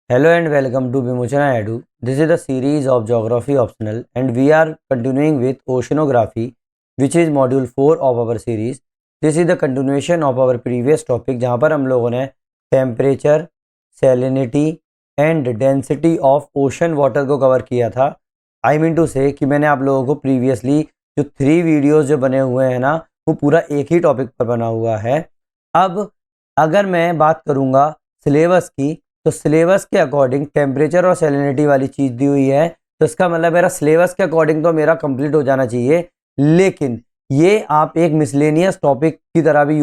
Hello and welcome to Vimochana Edu. This is the series of Geography Optional and we are continuing with Oceanography, which is module 4 of our series. This is the continuation of our previous topic जहाँ पर हम लोगों ने temperature, salinity and density of ocean water को cover किया था। I mean to से कि मैंने आप लोगों को प्रीवियसली जो 3 वीडियोस जो बने हुए हैं ना, वो पूरा एक ही टॉपिक पर बना हुआ है। अब अगर मैं बात करूँगा सिलेबस की, तो सिलेबस के अकॉर्डिंग टेम्परेचर और सैलिनिटी वाली चीज़ दी हुई है, तो इसका मतलब मेरा सिलेबस के अकॉर्डिंग तो मेरा कंप्लीट हो जाना चाहिए। लेकिन ये आप एक मिसलेनियस टॉपिक की तरह भी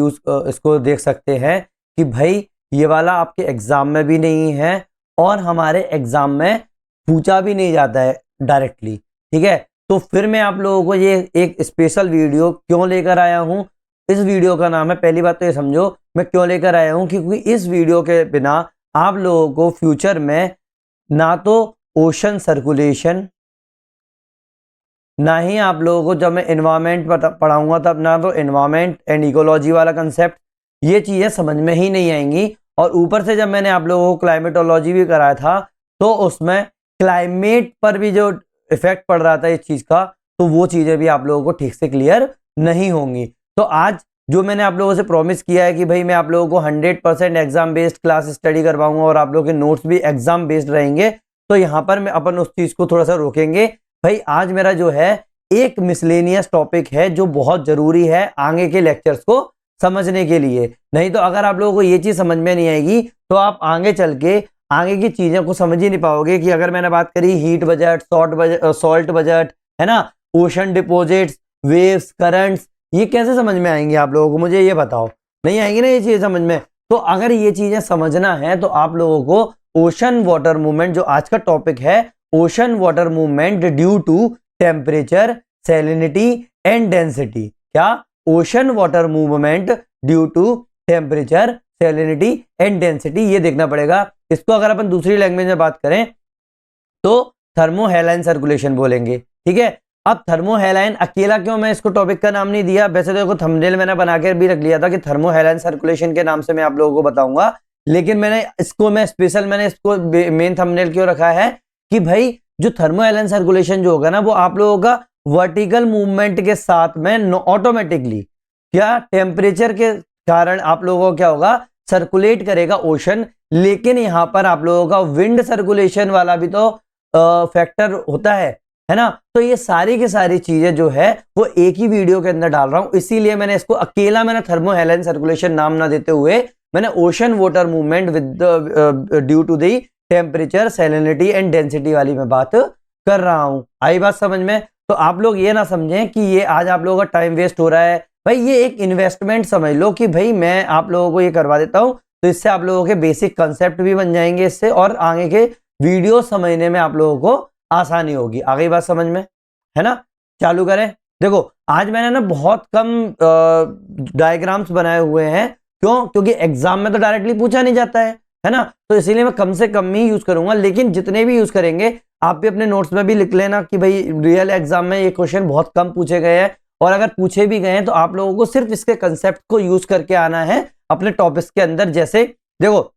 इसको देख सकते हैं कि भाई ये वाला आपके एग्ज़ाम में भी नहीं है और हमारे एग्ज़ाम में पूछा भी नहीं जाता है डायरेक्टली, ठीक है। तो फिर मैं आप लोगों को ये एक स्पेशल वीडियो क्यों लेकर आया हूँ। इस वीडियो का नाम है, पहली बात तो ये समझो मैं क्यों लेकर आया हूँ, क्योंकि इस वीडियो के बिना आप लोगों को फ्यूचर में ना तो ओशन सर्कुलेशन, ना ही आप लोगों को जब मैं एनवायरनमेंट पढ़ाऊंगा तब ना तो एनवायरनमेंट एंड इकोलॉजी वाला कंसेप्ट, ये चीज़ें समझ में ही नहीं आएंगी। और ऊपर से जब मैंने आप लोगों को क्लाइमेटोलॉजी भी कराया था, तो उसमें क्लाइमेट पर भी जो इफेक्ट पड़ रहा था इस चीज़ का, तो वो चीज़ें भी आप लोगों को ठीक से क्लियर नहीं होंगी। तो आज जो मैंने आप लोगों से प्रॉमिस किया है कि भाई मैं आप लोगों को 100% एग्जाम बेस्ड क्लास स्टडी करवाऊंगा और आप लोगों के नोट्स भी एग्जाम बेस्ड रहेंगे, तो यहाँ पर मैं अपन उस चीज़ को थोड़ा सा रोकेंगे। भाई आज मेरा जो है एक मिसलेनियस टॉपिक है जो बहुत जरूरी है आगे के लेक्चर्स को समझने के लिए। नहीं तो अगर आप लोगों को ये चीज़ समझ में नहीं आएगी तो आप आगे चल के आगे की चीज़ों को समझ ही नहीं पाओगे। कि अगर मैंने बात करी हीट बजट, सॉल्ट बजट, है ना, ओशन डिपॉजिट्स, वेव्स, करंट्स, ये कैसे समझ में आएंगे आप लोगों को, मुझे ये बताओ। नहीं आएंगी ना ये चीज़ें समझ में। तो अगर ये चीज़ें समझना है तो आप लोगों को ओशन वाटर मूवमेंट, जो आज का टॉपिक है, ocean water movement due to temperature, salinity and density. क्या? Ocean water movement due to temperature, salinity and density, ये देखना पड़ेगा। इसको अगर अपन दूसरी लैंग्वेज में बात करें तो थर्मोहेलाइन सर्कुलेशन बोलेंगे, ठीक है। अब थर्मोहेलाइन अकेला क्यों मैं इसको टॉपिक का नाम नहीं दिया, वैसे तो देखो थंबनेल मैंने बना के भी रख लिया था कि थर्मोहेलाइन सर्कुलेशन के नाम से मैं आप लोगों को बताऊंगा, लेकिन मैंने इसको मेन थंबनेल क्यों रखा है कि भाई जो थर्मोहेलाइन सर्कुलेशन जो होगा ना, वो आप लोगों का वर्टिकल मूवमेंट के साथ में ऑटोमेटिकली क्या टेम्परेचर के कारण आप लोगों को क्या होगा, सर्कुलेट करेगा ओशन। लेकिन यहां पर आप लोगों का विंड सर्कुलेशन वाला भी तो फैक्टर होता है ना। तो ये सारी की सारी चीजें जो है वो एक ही वीडियो के अंदर डाल रहा हूं, इसीलिए मैंने इसको अकेला थर्मोहेलाइन सर्कुलेशन नाम ना देते हुए मैंने ocean water movement with due to the temperature, salinity and density वाली मैं बात कर रहा हूं। आई बात समझ में? तो आप लोग ये ना समझें कि ये आज आप लोगों का टाइम वेस्ट हो रहा है। भाई ये एक इन्वेस्टमेंट समझ लो कि भाई मैं आप लोगों को ये करवा देता हूं, तो इससे आप लोगों के बेसिक कंसेप्ट भी बन जाएंगे इससे, और आगे के वीडियो समझने में आप लोगों को आसानी होगी। आ गई बात समझ में, है ना। चालू करें। देखो आज मैंने ना बहुत कम डायग्राम्स बनाए हुए हैं। क्यों? क्योंकि एग्जाम में तो डायरेक्टली पूछा नहीं जाता है ना। तो इसीलिए मैं कम से कम ही यूज करूंगा, लेकिन जितने भी यूज करेंगे आप भी अपने नोट्स में भी लिख लेना कि भाई रियल एग्जाम में ये क्वेश्चन बहुत कम पूछे गए हैं, और अगर पूछे भी गए हैं तो आप लोगों को सिर्फ इसके कंसेप्ट को यूज करके आना है अपने टॉपिक्स के अंदर। जैसे देखो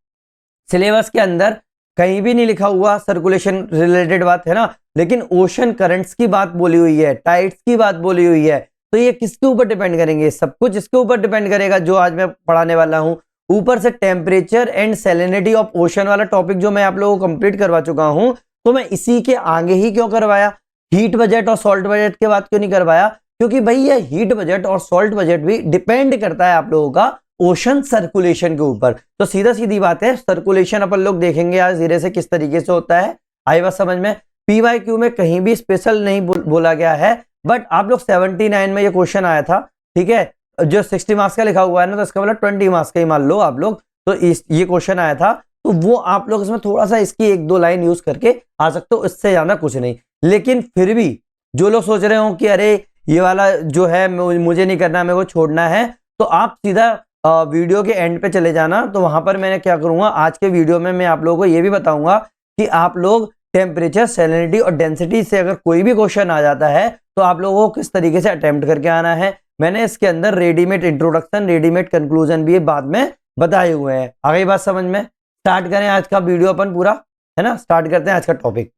सिलेबस के अंदर कहीं भी नहीं लिखा हुआ सर्कुलेशन रिलेटेड बात, है ना, लेकिन ओशन करंट्स की बात बोली हुई है, टाइड्स की बात बोली हुई है। तो ये किसके ऊपर डिपेंड करेंगे? सब कुछ इसके ऊपर डिपेंड करेगा जो आज मैं पढ़ाने वाला हूं। ऊपर से temperature and salinity of ocean वाला टॉपिक जो मैं आप लोगों को कंप्लीट करवा चुका हूं, तो मैं इसी के आगे ही क्यों करवाया, हीट बजट और सॉल्ट बजट के बाद क्यों नहीं करवाया? क्योंकि भाई ये हीट बजट और सॉल्ट बजट भी डिपेंड करता है आप लोगों का ओशन सर्कुलेशन के ऊपर। तो सीधा सीधी बात है, सर्कुलेशन अपन लोग देखेंगे आज धीरे से किस तरीके से होता है। आई बात समझ में? PYQ में कहीं भी स्पेशल नहीं बोला गया है, बट आप लोग 79 में ये क्वेश्चन आया था, ठीक है। जो 60 मार्क्स का लिखा हुआ है ना, तो इसका मतलब 20 मार्क्स का ही मान लो आप लोग। तो ये क्वेश्चन आया था, तो वो आप लोग इसमें थोड़ा सा इसकी 1-2 लाइन यूज करके आ सकते हो, इससे ज्यादा कुछ नहीं। लेकिन फिर भी जो लोग सोच रहे हो कि अरे ये वाला जो है मुझे नहीं करना, मेरे को छोड़ना है, तो आप सीधा वीडियो के एंड पे चले जाना। तो वहां पर मैंने क्या करूंगा, आज के वीडियो में मैं आप लोगों को ये भी बताऊंगा कि आप लोग टेम्परेचर, सैलिनिटी और डेंसिटी से अगर कोई भी क्वेश्चन आ जाता है तो आप लोगों को किस तरीके से अटेम्प्ट करके आना है। मैंने इसके अंदर रेडीमेड इंट्रोडक्शन, रेडीमेड कंक्लूजन भी बाद में बताए हुए हैं। आ गई बात समझ में? स्टार्ट करें आज का वीडियो अपन पूरा। है ना। स्टार्ट करते हैं आज का टॉपिक।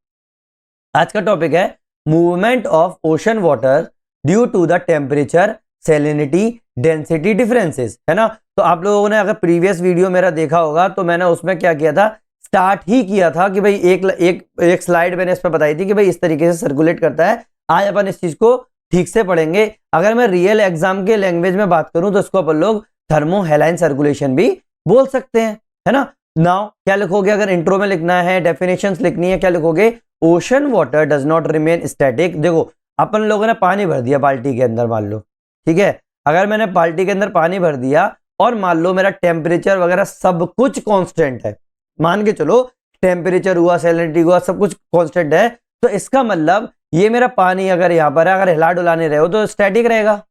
आज का टॉपिक है movement of ocean water due to the temperature, salinity, density differences, है ना। तो आप लोगों ने अगर प्रीवियस वीडियो मेरा देखा होगा तो मैंने उसमें क्या किया था, स्टार्ट ही किया था कि भाई एक स्लाइड मैंने इस पर बताई थी कि भाई इस तरीके से सर्कुलेट करता है। आज अपन इस चीज को ठीक से पढ़ेंगे। अगर मैं रियल एग्जाम के लैंग्वेज में बात करूं तो इसको अपन लोग थर्मोहेलाइन सर्कुलेशन भी बोल सकते हैं, है ना। नाउ क्या लिखोगे, अगर इंट्रो में लिखना है, डेफिनेशंस लिखनी है, क्या लिखोगे, ocean water does not remain static. देखो अपन लोगों ने पानी भर दिया बाल्टी के अंदर, मान लो, ठीक है। अगर मैंने बाल्टी के अंदर पानी भर दिया और मान लो मेरा टेम्परेचर वगैरह सब कुछ कांस्टेंट है, मान के चलो टेम्परेचर हुआ, सैलिनिटी हुआ, सब कुछ कांस्टेंट है, तो इसका मतलब ये मेरा पानी अगर यहाँ पर है, अगर हिला डुला नहीं रहे हो तो स्टैटिक रहेगा,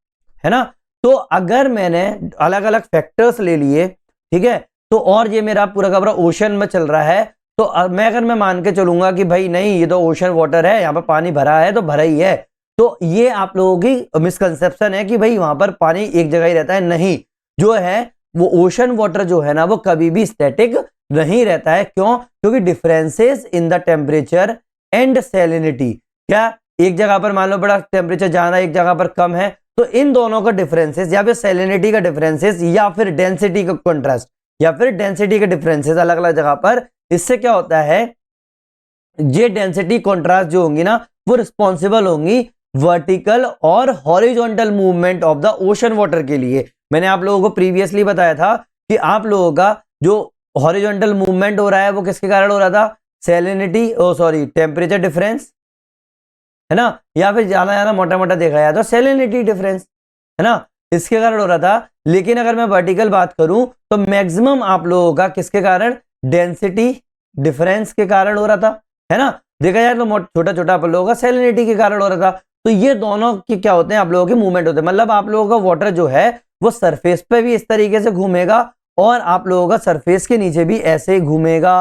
है ना। तो अगर मैंने अलग अलग फैक्टर्स ले लिए, ठीक है, तो और ये मेरा पूरा का पूरा ओशन में चल रहा है, तो अगर मैं मान के चलूंगा कि भाई नहीं ये तो ओशन वाटर है, यहाँ पर पानी भरा है तो भरा ही है, तो ये आप लोगों की मिसकंसेप्शन है कि भाई वहां पर पानी एक जगह ही रहता है। नहीं, जो है वो ओशन वाटर जो है ना वो कभी भी स्टैटिक नहीं रहता है। क्यों? क्योंकि differences in the temperature and salinity, क्या एक जगह पर मान लो बड़ा टेम्परेचर ज्यादा, एक जगह पर कम है, तो इन दोनों का डिफरेंसेस या फिर सैलिनिटी का डिफरेंसेस या फिर डेंसिटी का कंट्रास्ट या फिर डेंसिटी के डिफरेंसेस अलग अलग जगह पर, इससे क्या होता है, ये डेंसिटी कंट्रास्ट जो होंगी ना वो रिस्पॉन्सिबल होंगी वर्टिकल और horizontal movement of the ocean water के लिए। मैंने आप लोगों को प्रीवियसली बताया था कि आप लोगों का जो हॉरिजॉन्टल मूवमेंट हो रहा है वो किसके कारण हो रहा था, सैलिनिटी, टेम्परेचर डिफरेंस, है ना, या फिर ज्यादा ज्यादा मोटा मोटा देखा जाए तो सैलिनिटी डिफरेंस, है ना, इसके कारण हो रहा था। लेकिन अगर मैं वर्टिकल बात करूं तो मैक्सिमम आप लोगों का किसके कारण, डेंसिटी डिफरेंस के कारण हो रहा था, है ना। देखा जाए तो छोटा छोटा आप लोगों का सैलिनिटी के कारण हो रहा था। तो ये दोनों की क्या होते हैं, आप लोगों के मूवमेंट होते हैं। मतलब आप लोगों का वाटर जो है वो सरफेस पे भी इस तरीके से घूमेगा और आप लोगों का सरफेस के नीचे भी ऐसे ही घूमेगा।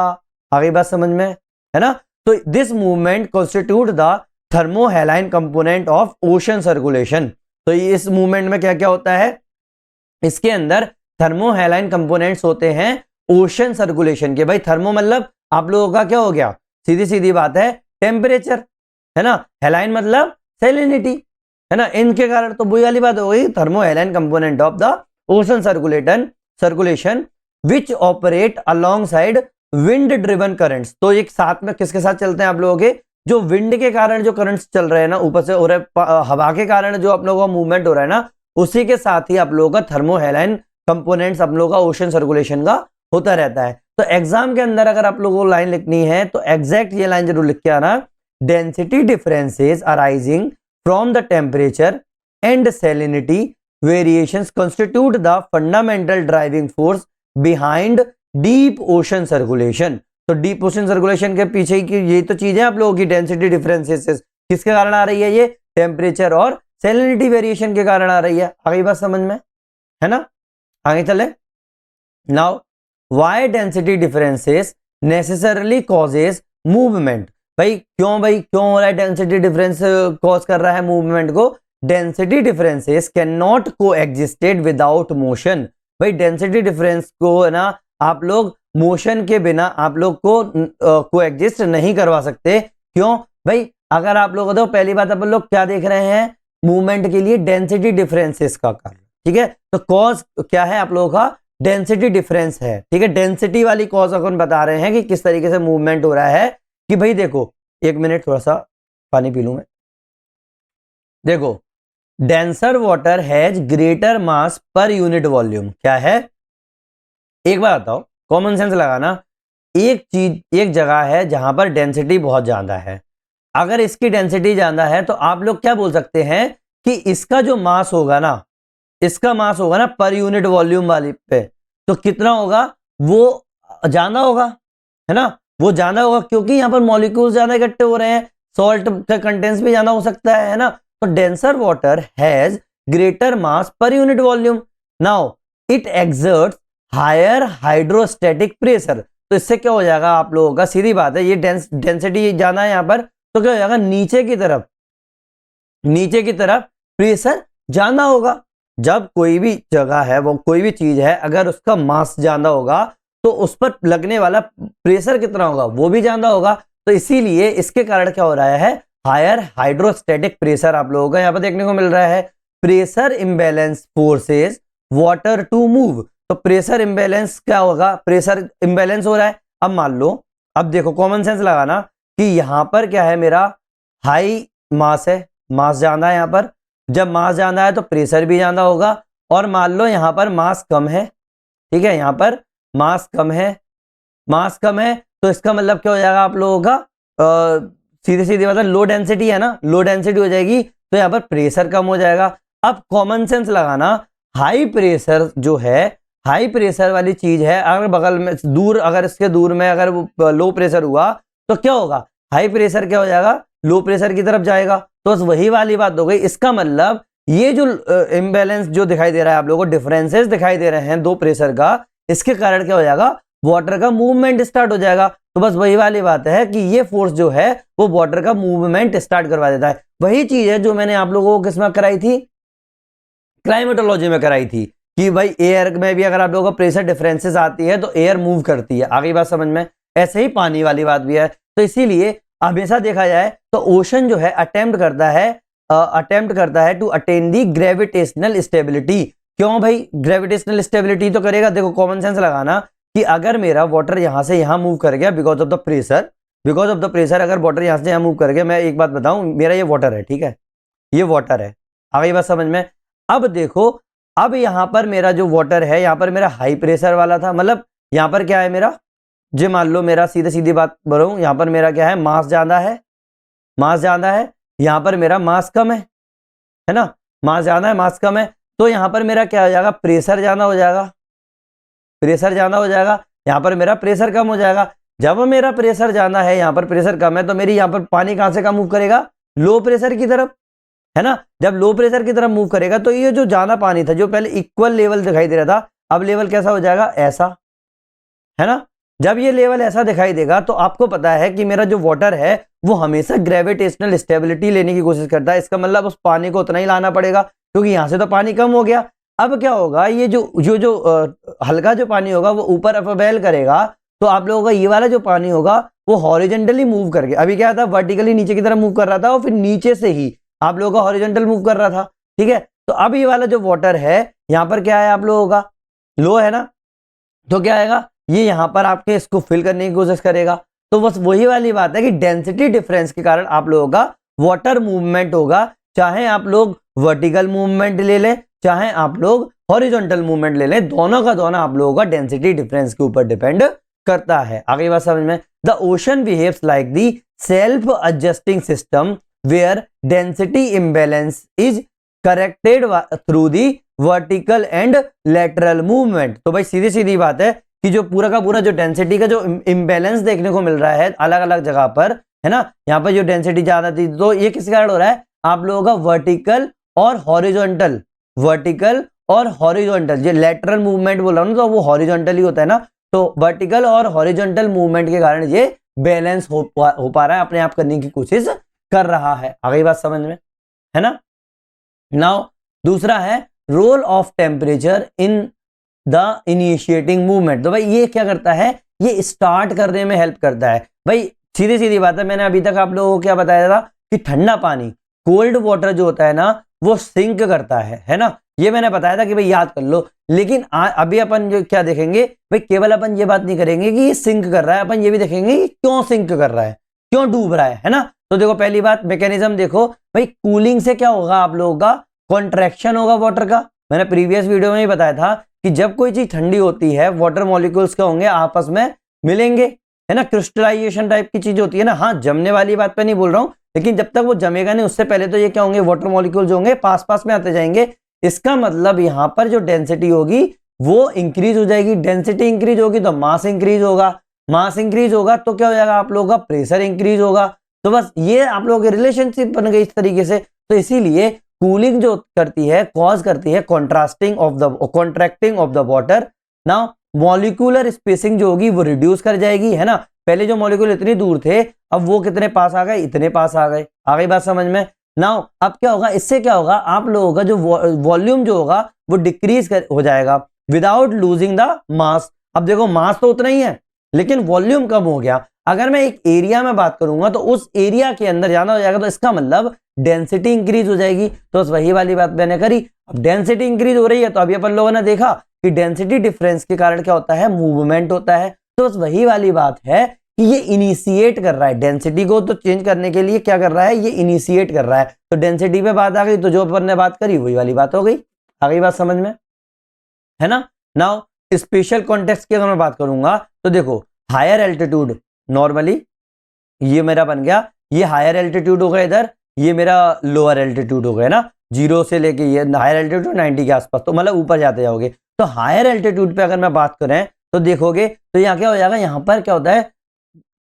आगे बात समझ में, है ना। तो this movement constitute the थर्मोहेलाइन component of ocean circulation. तो इस मूवमेंट में क्या क्या होता है, इसके अंदर थर्मोहेलाइन कंपोनेंट्स होते हैं ओशन सर्कुलेशन के। भाई थर्मो मतलब आप लोगों का क्या हो गया, सीधी सीधी बात है, टेम्परेचर, है ना। हेलाइन मतलब सैलिनिटी, है ना। इनके कारण तो वही वाली बात हो गई, थर्मोहेलाइन component of the ocean circulation which operate along side wind driven currents. तो एक साथ में किसके साथ चलते हैं आप लोगों के, जो विंड के कारण जो करंट्स चल रहे हैं ना ऊपर से हो रहे, हवा के कारण जो आप लोगों का मूवमेंट हो रहा है ना, उसी के साथ ही आप लोगों का थर्मोहेलाइन कंपोनेंट्स आप लोगों का ओशन सर्कुलेशन का होता रहता है। तो एग्जाम के अंदर अगर आप लोगों को लाइन लिखनी है तो एग्जैक्ट ये लाइन जरूर लिख के आना, density differences arising from the temperature and salinity variations constitute the fundamental driving force behind deep ocean circulation. तो डीप ओशन सर्कुलेशन के पीछे की यही तो चीज है आप लोगों की, डेंसिटी डिफरेंसेस किसके कारण आ रही है, ये टेम्परेचर और सैलिनिटी वेरिएशन के कारण आ रही है। आगे बात समझ में, है ना। आगे चले। Now why density differences necessarily causes movement. भाई क्यों हो रहा है डेंसिटी डिफरेंस कॉज कर रहा है मूवमेंट को, डेंसिटी डिफरेंसेस कैन नॉट को एग्जिस्टेड विदाउट मोशन। भाई डेंसिटी डिफरेंस को ना आप लोग मोशन के बिना आप लोग को कोएग्जिस्ट नहीं करवा सकते। क्यों भाई, अगर आप लोग तो पहली बात अपन लोग क्या देख रहे हैं, मूवमेंट के लिए डेंसिटी डिफरेंसेस का कारण, ठीक है। तो कॉज क्या है आप लोगों का, डेंसिटी डिफरेंस है, ठीक है। डेंसिटी वाली कॉज अपन बता रहे हैं कि किस तरीके से मूवमेंट हो रहा है। कि भाई देखो, एक मिनट थोड़ा सा पानी पी लूं मैं। देखो, denser water has greater mass per unit volume. क्या है, एक बार बताओ, कॉमन सेंस लगाना। एक जगह है जहां पर डेंसिटी बहुत ज्यादा है, अगर इसकी डेंसिटी ज्यादा है तो आप लोग क्या बोल सकते हैं कि इसका जो मास होगा ना, पर यूनिट वॉल्यूम वाली पे, तो कितना होगा, वो ज्यादा होगा, है ना। वो ज्यादा होगा क्योंकि यहां पर मॉलिक्यूल्स ज्यादा इकट्ठे हो रहे हैं, सॉल्ट का कंटेंट्स भी ज्यादा हो सकता है ना। तो denser water has greater mass per unit volume, now it exerts higher hydrostatic pressure. तो इससे क्या हो जाएगा आप लोगों का, सीधी बात है, ये डेंसिटी जाना है यहां पर, तो क्या हो जाएगा, नीचे की तरफ प्रेशर ज्यादा होगा। जब कोई भी जगह है, वो कोई भी चीज है, अगर उसका मास ज्यादा होगा तो उस पर लगने वाला प्रेशर कितना होगा, वो भी ज्यादा होगा। तो इसीलिए इसके कारण क्या हो रहा है, हायर हाइड्रोस्टैटिक प्रेशर आप लोगों का यहाँ पर देखने को मिल रहा है। Pressure imbalance forces water to move. तो प्रेशर इंबैलेंस क्या होगा, प्रेशर इंबैलेंस हो रहा है। अब मान लो, अब देखो कॉमन सेंस लगाना कि यहां पर क्या है, मेरा हाई मास है, मास ज्यादा है यहाँ पर। जब मास ज्यादा है तो प्रेशर भी ज्यादा होगा। और मान लो यहां पर मास कम है, ठीक है, यहां पर मास कम है, मास कम है, तो इसका मतलब क्या हो जाएगा आप लोगों का, सीधे सीधे मतलब लो डेंसिटी है ना, लो डेंसिटी हो जाएगी, तो यहाँ पर प्रेशर कम हो जाएगा। अब कॉमन सेंस लगाना, हाई प्रेशर जो है, हाई प्रेशर वाली चीज है, अगर बगल में दूर, अगर इसके दूर में अगर वो लो प्रेशर हुआ तो क्या होगा, हाई प्रेशर क्या हो जाएगा, लो प्रेशर की तरफ जाएगा। तो बस वही वाली बात हो गई। इसका मतलब ये जो इम्बैलेंस जो दिखाई दे रहा है आप लोगों को, डिफरेंसेस दिखाई दे रहे हैं दो प्रेशर का, इसके कारण क्या हो जाएगा, वाटर का मूवमेंट स्टार्ट हो जाएगा। तो बस वही वाली बात है कि ये फोर्स जो है वो वाटर का मूवमेंट स्टार्ट करवा देता है। वही चीज है जो मैंने आप लोगों को किसमें कराई थी, क्लाइमेटोलॉजी में कराई थी, कि भाई एयर में भी अगर आप लोगों को प्रेशर डिफरेंसेस आती है तो एयर मूव करती है। आगे बात समझ में, ऐसे ही पानी वाली बात भी है। तो इसीलिए हमेशा देखा जाए तो ओशन जो है अटेम्प्ट करता है to attain the gravitational stability. क्यों भाई ग्रेविटेशनल स्टेबिलिटी तो करेगा, देखो कॉमन सेंस लगाना कि अगर मेरा वाटर यहां से यहां मूव कर गया बिकॉज ऑफ द प्रेशर, अगर वाटर यहां से यहां मूव कर गया, मैं एक बात बताऊं, मेरा ये वाटर है, ठीक है, ये वाटर है, आगे बात समझ में। अब देखो, अब यहां पर मेरा जो वाटर है, यहां पर मेरा हाई प्रेशर वाला था, मतलब यहां पर क्या है मेरा, जो मान लो मेरा सीधे सीधी बात बोलूं, यहां पर मेरा क्या है, मास ज्यादा है, मास ज्यादा है, यहां पर मेरा मास कम है ना, मास ज्यादा है, मास कम है, तो यहां पर मेरा क्या हो जाएगा, प्रेशर ज्यादा हो जाएगा, प्रेशर ज्यादा हो जाएगा, यहां पर मेरा प्रेशर कम हो जाएगा। जब मेरा प्रेशर ज्यादा है, यहां पर प्रेशर कम है, तो मेरी यहां पर पानी कहां से कम मूव करेगा, लो प्रेशर की तरफ, है ना। जब लो प्रेशर की तरफ मूव करेगा तो ये जो ज्यादा पानी था, जो पहले इक्वल लेवल दिखाई दे रहा था, अब लेवल कैसा हो जाएगा, ऐसा, है ना। जब ये लेवल ऐसा दिखाई देगा तो आपको पता है कि मेरा जो वाटर है वो हमेशा ग्रेविटेशनल स्टेबिलिटी लेने की कोशिश करता है। इसका मतलब उस पानी को उतना ही लाना पड़ेगा, क्योंकि यहां से तो पानी कम हो गया। अब क्या होगा, ये जो हल्का जो पानी होगा वो ऊपर अपवेल करेगा, तो आप लोगों का ये वाला जो पानी होगा वो हॉरिजॉन्टली मूव करके, अभी क्या था, वर्टिकली नीचे की तरफ मूव कर रहा था, और फिर नीचे से ही आप लोगों का हॉरिजॉन्टल मूव कर रहा था, ठीक है। तो अब ये वाला जो वाटर है यहां पर क्या है आप लोगों का, लो है ना, तो क्या आएगा, ये यहां पर आपके इसको फिल करने की कोशिश करेगा। तो बस वही वाली बात है कि डेंसिटी डिफरेंस के कारण आप लोगों का वाटर मूवमेंट होगा, चाहे आप लोग वर्टिकल मूवमेंट ले लें, चाहे आप लोग हॉरिजॉन्टल मूवमेंट ले लें, दोनों का दोनों आप लोगों का डेंसिटी डिफरेंस के ऊपर डिपेंड करता है। आगे बात समझ में, the ocean behaves like the self adjusting system where density imbalance is corrected through the vertical and lateral movement. तो भाई सीधी सीधी बात है कि जो पूरा का पूरा जो डेंसिटी का जो इम्बैलेंस देखने को मिल रहा है अलग अलग जगह पर, है ना, यहाँ पर जो डेंसिटी ज्यादा थी, तो ये किस कारण हो रहा है, आप लोगों का वर्टिकल और हॉरिजॉन्टल, जो लेटरल मूवमेंट बोल रहा हूं ना, तो वो हॉरिजॉन्टल ही होता है ना, तो वर्टिकल और हॉरिजॉन्टल मूवमेंट के कारण ये बैलेंस हो पा रहा है, अपने आप करने की कोशिश कर रहा है। आगे बात समझ में, है ना। नाउ दूसरा है role of temperature in the initiating movement. तो भाई ये क्या करता है, ये स्टार्ट करने में हेल्प करता है। भाई सीधी सीधी बात है, मैंने अभी तक आप लोगों को क्या बताया था कि ठंडा पानी, कोल्ड वाटर जो होता है ना, वो सिंक करता है ना, ये मैंने बताया था कि भाई याद कर लो। लेकिन अभी अपन जो क्या देखेंगे, भाई केवल अपन ये बात नहीं करेंगे कि ये सिंक कर रहा है, अपन ये भी देखेंगे कि क्यों सिंक कर रहा है, क्यों डूब रहा है ना। तो देखो पहली बात मैकेनिज्म देखो, भाई कूलिंग से क्या होगा, आप लोगों का कॉन्ट्रैक्शन होगा वाटर का। मैंने प्रीवियस वीडियो में ही बताया था कि जब कोई चीज ठंडी होती है, वाटर मॉलिक्यूल्स क्या होंगे, आपस में मिलेंगे, है ना, क्रिस्टलाइजेशन टाइप की चीज होती है ना। हाँ, जमने वाली बात पे नहीं बोल रहा हूं, लेकिन जब तक वो जमेगा नहीं उससे पहले तो ये क्या होंगे, वाटर मॉलिक्यूल्स होंगे, पास पास में आते जाएंगे। इसका मतलब यहां पर जो डेंसिटी होगी वो इंक्रीज हो जाएगी, डेंसिटी इंक्रीज होगी तो मास इंक्रीज होगा, मास इंक्रीज होगा तो क्या हो जाएगा, आप लोगों का प्रेशर इंक्रीज होगा। तो बस ये आप लोगों की रिलेशनशिप बन गई इस तरीके से। तो इसीलिए कूलिंग जो करती है, कॉज करती है contracting of the water. Now molecular spacing जो होगी वो रिड्यूस कर जाएगी, है ना। पहले जो मॉलिक्यूल इतनी दूर थे, अब वो कितने पास आ गए, इतने पास आ गए। आ गई बात समझ में। नाउ अब क्या होगा, इससे क्या होगा, आप लोगों का जो वॉल्यूम जो होगा वो डिक्रीज हो जाएगा विदाउट लूजिंग द मास। अब देखो मास तो उतना ही है लेकिन वॉल्यूम कम हो गया। अगर मैं एक एरिया में बात करूंगा तो उस एरिया के अंदर जाना हो जाएगा, तो इसका मतलब डेंसिटी इंक्रीज हो जाएगी। तो बस वही वाली बात मैंने करी। अब डेंसिटी इंक्रीज हो रही है तो अभी अपन लोगों ने देखा कि डेंसिटी डिफरेंस के कारण क्या होता है, मूवमेंट होता है। तो बस वही वाली बात है कि ये इनिशिएट कर रहा है डेंसिटी को, तो चेंज करने के लिए क्या कर रहा है, ये इनिशिएट कर रहा है। तो डेंसिटी पे बात आ गई, तो जो अपन ने बात करी वही वाली बात हो गई। आ गई बात समझ में, है ना। नाउ स्पेशल कॉन्टेक्स्ट की अगर मैं बात करूंगा तो देखो हायर एल्टीट्यूड, नॉर्मली ये मेरा बन गया, ये हायर एल्टीट्यूड हो गया इधर, ये मेरा लोअर एल्टीट्यूड हो गया ना, 0 से लेके ये हायर एल्टीट्यूड 90 के आसपास, तो मतलब ऊपर जाते जाओगे। तो हायर एल्टीट्यूड पे अगर मैं बात करें तो देखोगे तो यहाँ क्या हो जाएगा, यहाँ पर क्या होता है,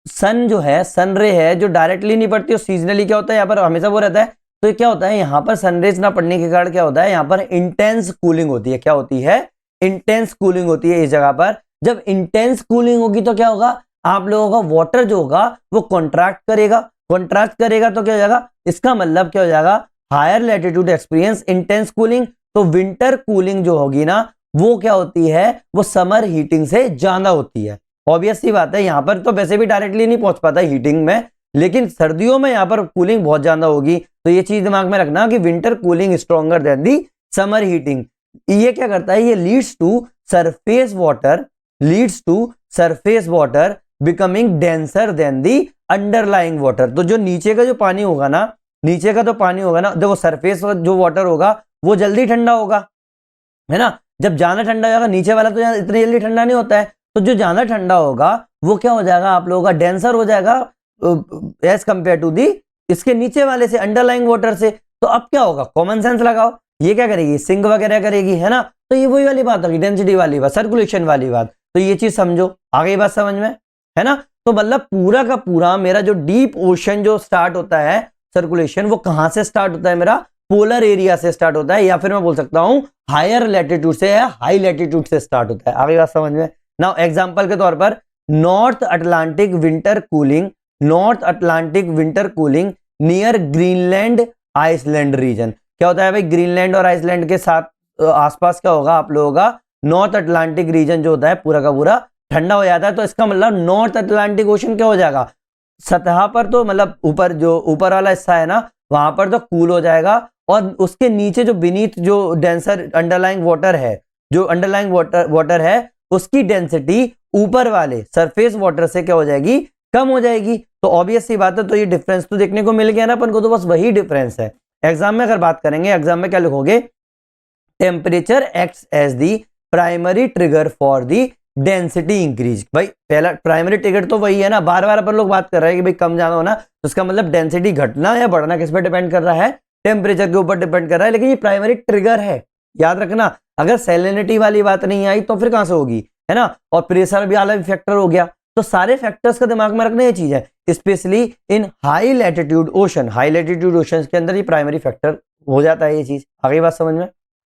सन जो है, सन रे है जो डायरेक्टली नहीं पड़ती, सीजनली क्या होता है यहाँ पर हमेशा वो रहता है। तो क्या होता है यहाँ पर सनरेज ना पड़ने के कारण क्या होता है, यहाँ पर इंटेंस कूलिंग होती है। क्या होती है, इंटेंस कूलिंग होती है इस जगह पर। जब इंटेंस कूलिंग होगी तो क्या होगा, आप लोगों का वाटर जो होगा वो कॉन्ट्रैक्ट करेगा, कॉन्ट्रैक्ट करेगा तो क्या हो जाएगा, इसका मतलब क्या हो जाएगा, higher latitude experience intense cooling. तो विंटर कूलिंग जो होगी ना वो क्या होती है, वो समर हीटिंग से ज्यादा होती है। ऑब्वियस सी बात है, यहाँ पर तो वैसे भी डायरेक्टली नहीं पहुंच पाता हीटिंग में, लेकिन सर्दियों में यहाँ पर कूलिंग बहुत ज्यादा होगी। तो ये चीज दिमाग में रखना कि winter cooling stronger than the summer heating. ये क्या करता है, ये leads to surface water, leads to surface water becoming denser than the underlying water. तो जो नीचे का जो पानी होगा ना, नीचे का तो पानी होगा ना, देखो सरफेस जो वाटर होगा वो जल्दी ठंडा होगा, है ना। जब ज्यादा ठंडा हो जाएगा, नीचे वाला तो इतनी जल्दी ठंडा नहीं होता है, तो जो ज्यादा ठंडा होगा वो क्या हो जाएगा, आप लोगों का डेंसर हो जाएगा एज कंपेयर टू दी इसके नीचे वाले से, अंडरलाइंग वाटर से। तो अब क्या होगा, कॉमन सेंस लगाओ, ये क्या करेगी, सिंक वगैरह करेगी, है ना। तो ये वही वाली बात होगी, डेंसिटी वाली बात, सर्कुलेशन वाली बात। तो ये चीज समझो, आ गई बात समझ में, है ना। तो मतलब पूरा का पूरा मेरा जो डीप ओशन जो स्टार्ट होता है सर्कुलेशन, वो कहां से स्टार्ट होता है, मेरा पोलर एरिया से स्टार्ट होता है, या फिर मैं बोल सकता हूं हायर लैटिट्यूड से या हाई लैटिट्यूड से स्टार्ट होता है। आगे बात समझ में। नाउ एग्जांपल के तौर पर North Atlantic winter cooling, North Atlantic winter cooling near Greenland Iceland region. क्या होता है भाई, ग्रीनलैंड और आइसलैंड के साथ आसपास क्या होगा आप लोगों का, नॉर्थ अटलांटिक रीजन जो होता है पूरा का पूरा ठंडा हो जाता है। तो इसका मतलब नॉर्थ अटलांटिक ओशन क्या हो जाएगा, सतह पर तो मतलब ऊपर जो ऊपर वाला हिस्सा है ना वहां पर तो कूल हो जाएगा, और उसके नीचे जो बीनीथ जो डेंसर अंडरलाइंग वाटर है, जो अंडरलाइंग वाटर है उसकी डेंसिटी ऊपर वाले सरफेस वाटर से क्या हो जाएगी, कम हो जाएगी। तो ऑब्वियस सी बात है, तो ये डिफरेंस तो देखने को मिल गया ना अपन को, तो बस वही डिफरेंस है। एग्जाम में अगर बात करेंगे, एग्जाम में क्या लिखोगे, temperature acts as the primary trigger for the density increase. भाई पहला प्राइमरी ट्रिगर तो वही है ना, बार बार अपन लोग बात कर रहे हैं कि भाई कम ज्यादा होना, तो उसका मतलब डेंसिटी घटना या बढ़ना किस पर डिपेंड कर रहा है, टेम्परेचर के ऊपर डिपेंड कर रहा है। लेकिन ये प्राइमरी ट्रिगर है, याद रखना। अगर सैलिनिटी वाली बात नहीं आई तो फिर कहां से होगी, है ना। और प्रेशर भी वाला फैक्टर हो गया। तो सारे फैक्टर्स का दिमाग में रखना ये चीज है, specially in high latitude ocean, high latitude ocean के अंदर ये प्राइमरी फैक्टर हो जाता है ये चीज। आगे बात समझ में।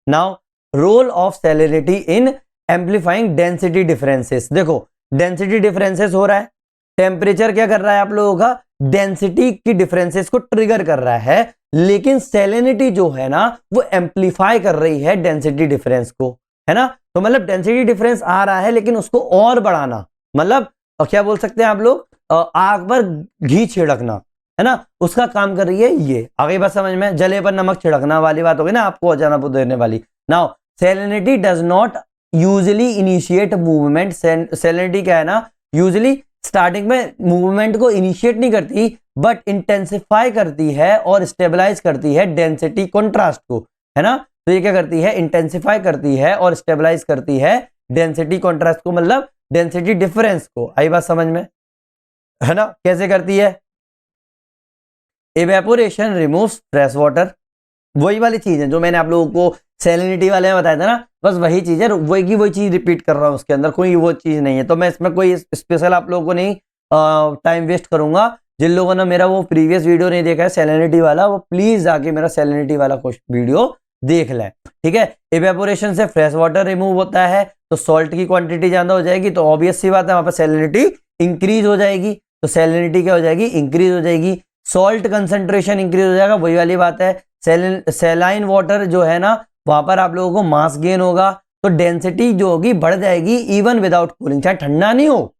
Now role of salinity in amplifying density differences. देखो डेंसिटी डिफरेंसेस हो रहा है, टेम्परेचर क्या कर रहा है आप लोगों का, डेंसिटी की डिफरेंसेस को ट्रिगर कर रहा है, लेकिन सैलिनिटी जो है ना वो एम्पलीफाई कर रही है डेंसिटी डिफरेंस को, है ना। तो मतलब डेंसिटी डिफरेंस आ रहा है लेकिन उसको और बढ़ाना, मतलब क्या बोल सकते हैं आप लोग, आग पर घी छिड़कना, है ना, उसका काम कर रही है ये। आगे बात समझ में, जले पर नमक छिड़कना वाली बात होगी ना, आपको अचानक देने वाली। Now salinity does not usually initiate movement. Salinity क्या है ना, यूजुअली स्टार्टिंग में मूवमेंट को इनिशिएट नहीं करती, बट इंटेंसिफाई करती है और स्टेबलाइज करती है डेंसिटी कॉन्ट्रास्ट को, है ना। तो ये क्या करती है, इंटेंसिफाई करती है और स्टेबलाइज करती है डेंसिटी कॉन्ट्रास्ट को, मतलब डेंसिटी डिफरेंस को। आई बात समझ में, है ना। कैसे करती है, इवेपोरेशन रिमूव्स फ्रेश वाटर, वही वाली चीज है जो मैंने आप लोगों को सैलिनिटी वाले में बताया था ना, बस वही चीज है, वही की वही चीज रिपीट कर रहा हूं, उसके अंदर कोई वो चीज नहीं है। तो मैं इसमें कोई स्पेशल आप लोगों को नहीं टाइम वेस्ट करूंगा। जिन लोगों ने मेरा वो प्रीवियस वीडियो नहीं देखा है सैलिनिटी वाला, वो प्लीज जाके मेरा सैलिनिटी वाला वीडियो देख लें, ठीक है। इवेपोरेशन से फ्रेश वाटर रिमूव होता है, तो सॉल्ट की क्वांटिटी ज्यादा हो जाएगी, तो ऑब्वियस सी बात है वहां पर सैलिनिटी इंक्रीज हो जाएगी। तो सैलिनिटी क्या हो जाएगी, इंक्रीज हो जाएगी। सॉल्ट कंसेंट्रेशन इंक्रीज हो जाएगा, वही वाली बात है। सैलाइन वाटर जो है ना वहां पर आप लोगों को मास गेन होगा, तो डेंसिटी जो होगी बढ़ जाएगी इवन विदाउट कूलिंग। चाहे ठंडा नहीं हो,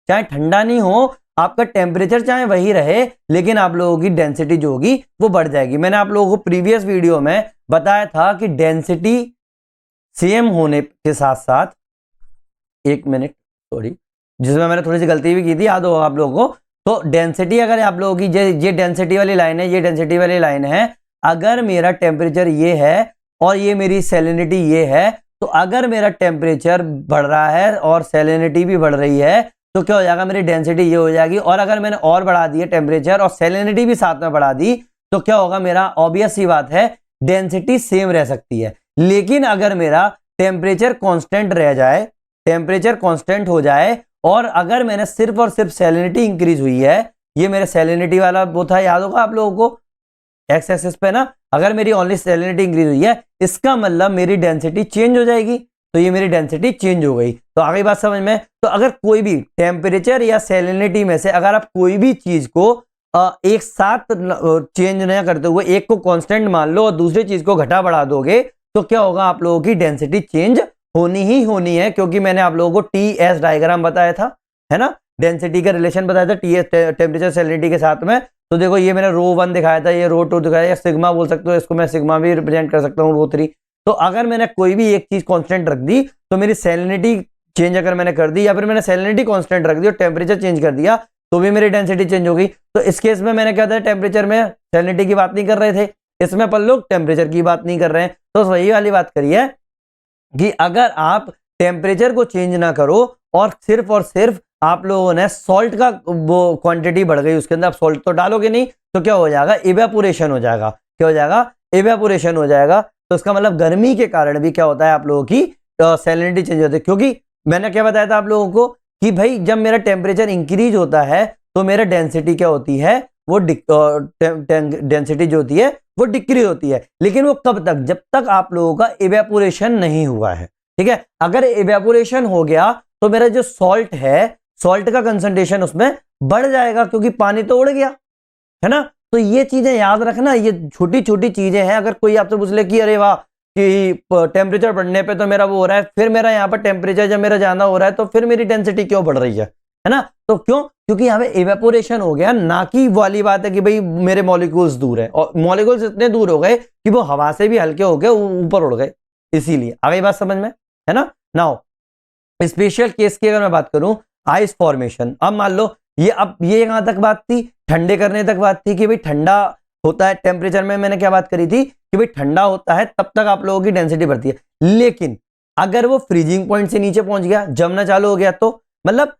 चाहे ठंडा नहीं हो, आपका टेम्परेचर चाहे वही रहे, लेकिन आप लोगों की डेंसिटी जो होगी वो बढ़ जाएगी। मैंने आप लोगों को प्रीवियस वीडियो में बताया था कि डेंसिटी सेम होने के साथ साथ, एक मिनट सॉरी, जिसमें मैंने थोड़ी सी गलती भी की थी, याद होगा आप लोगों को। तो डेंसिटी अगर आप लोगों की ये डेंसिटी वाली लाइन है, ये डेंसिटी वाली लाइन है, अगर मेरा टेम्परेचर ये है और ये मेरी सैलिनिटी ये है, तो अगर मेरा टेम्परेचर बढ़ रहा है और सैलिनिटी भी बढ़ रही है तो क्या हो जाएगा, मेरी डेंसिटी ये हो जाएगी। और अगर मैंने और बढ़ा दी है टेम्परेचर और सैलिनिटी भी साथ में बढ़ा दी तो क्या होगा, मेरा ऑब्वियस सी बात है डेंसिटी सेम रह सकती है। लेकिन अगर मेरा टेम्परेचर कांस्टेंट रह जाए, टेम्परेचर कांस्टेंट हो जाए और अगर मैंने सिर्फ और सिर्फ सैलिनिटी इंक्रीज हुई है, ये मेरा सैलिनिटी वाला वो था, याद होगा आप लोगों को एक्स एक्सिस पे ना, अगर मेरी ओनली सैलिनिटी इंक्रीज हुई है इसका मतलब मेरी डेंसिटी चेंज हो जाएगी, तो ये मेरी डेंसिटी चेंज हो गई। तो आ गई बात समझ में। तो अगर कोई भी टेम्परेचर या सैलिनिटी में से अगर आप कोई भी चीज को एक साथ चेंज नहीं करते हुए एक को कांस्टेंट मान लो और दूसरी चीज को घटा बढ़ा दोगे तो क्या होगा, आप लोगों की डेंसिटी चेंज होनी ही होनी है, क्योंकि मैंने आप लोगों को टीएस डायग्राम बताया था, है ना, डेंसिटी का रिलेशन बताया था टीएस टेम्परेचर सैलिनिटी के साथ में। तो देखो ये मैंने रो 1 दिखाया था, ये रो 2 दिखाया, या सिग्मा बोल सकते हो इसको, मैं सिग्मा भी रिप्रेजेंट कर सकता हूँ रो 3। तो अगर मैंने कोई भी एक चीज कांस्टेंट रख दी तो मेरी सैलिनिटी चेंज अगर मैंने कर दी, या फिर मैंने सैलिनिटी कांस्टेंट रख दी और टेम्परेचर चेंज कर दिया तो भी मेरी डेंसिटी चेंज होगी। तो इस केस में मैंने क्या था, टेम्परेचर में सैलिनिटी की बात नहीं कर रहे थे, इसमें अपन लोग टेम्परेचर की बात नहीं कर रहे हैं। तो वही वाली बात करिए कि अगर आप टेम्परेचर को चेंज ना करो और सिर्फ आप लोगों ने सॉल्ट का वो क्वांटिटी बढ़ गई, उसके अंदर आप सॉल्ट तो डालोगे नहीं, तो क्या हो जाएगा, इवेपोरेशन हो जाएगा। क्या हो जाएगा, इवेपोरेशन हो जाएगा। तो इसका मतलब गर्मी के कारण भी क्या होता है, आप लोगों की सैलिनिटी चेंज होती है। क्योंकि मैंने क्या बताया था आप लोगों को कि भाई जब मेरा टेम्परेचर इंक्रीज होता है तो मेरा डेंसिटी क्या होती है, वो डेंसिटी जो होती है वो डिक्रीज होती है। लेकिन वो कब तक, जब तक आप लोगों का इवेपोरेशन नहीं हुआ है, ठीक है। अगर इवेपोरेशन हो गया तो मेरा जो सॉल्ट है, सॉल्ट का कंसंट्रेशन उसमें बढ़ जाएगा, क्योंकि पानी तो उड़ गया, है ना। तो ये चीजें याद रखना, ये छोटी छोटी चीजें हैं। अगर कोई आपसे पूछ ले कि अरे वाह कि टेम्परेचर बढ़ने पे तो मेरा वो हो रहा है, फिर मेरा यहाँ पर टेम्परेचर जब मेरा ज्यादा हो रहा है तो फिर मेरी डेंसिटी क्यों बढ़ रही है ना। तो क्यों, क्योंकि यहाँ पे इवेपोरेशन हो गया, ना कि वाली बात है कि भाई मेरे मॉलिक्यूल्स दूर है, और मॉलिक्यूल्स इतने दूर हो गए कि वो हवा से भी हल्के हो गए, ऊपर उड़ गए, इसीलिए। आ गई बात समझ में, है ना। नाउ स्पेशल केस की अगर मैं बात करूं, आइस फॉर्मेशन। अब मान लो ये यहां तक बात थी, ठंडे करने तक बात थी कि भाई ठंडा होता है टेम्परेचर में, मैंने क्या बात करी थी कि भाई ठंडा होता है तब तक आप लोगों की डेंसिटी बढ़ती है। लेकिन अगर वो फ्रीजिंग पॉइंट से नीचे पहुंच गया, जमना चालू हो गया, तो मतलब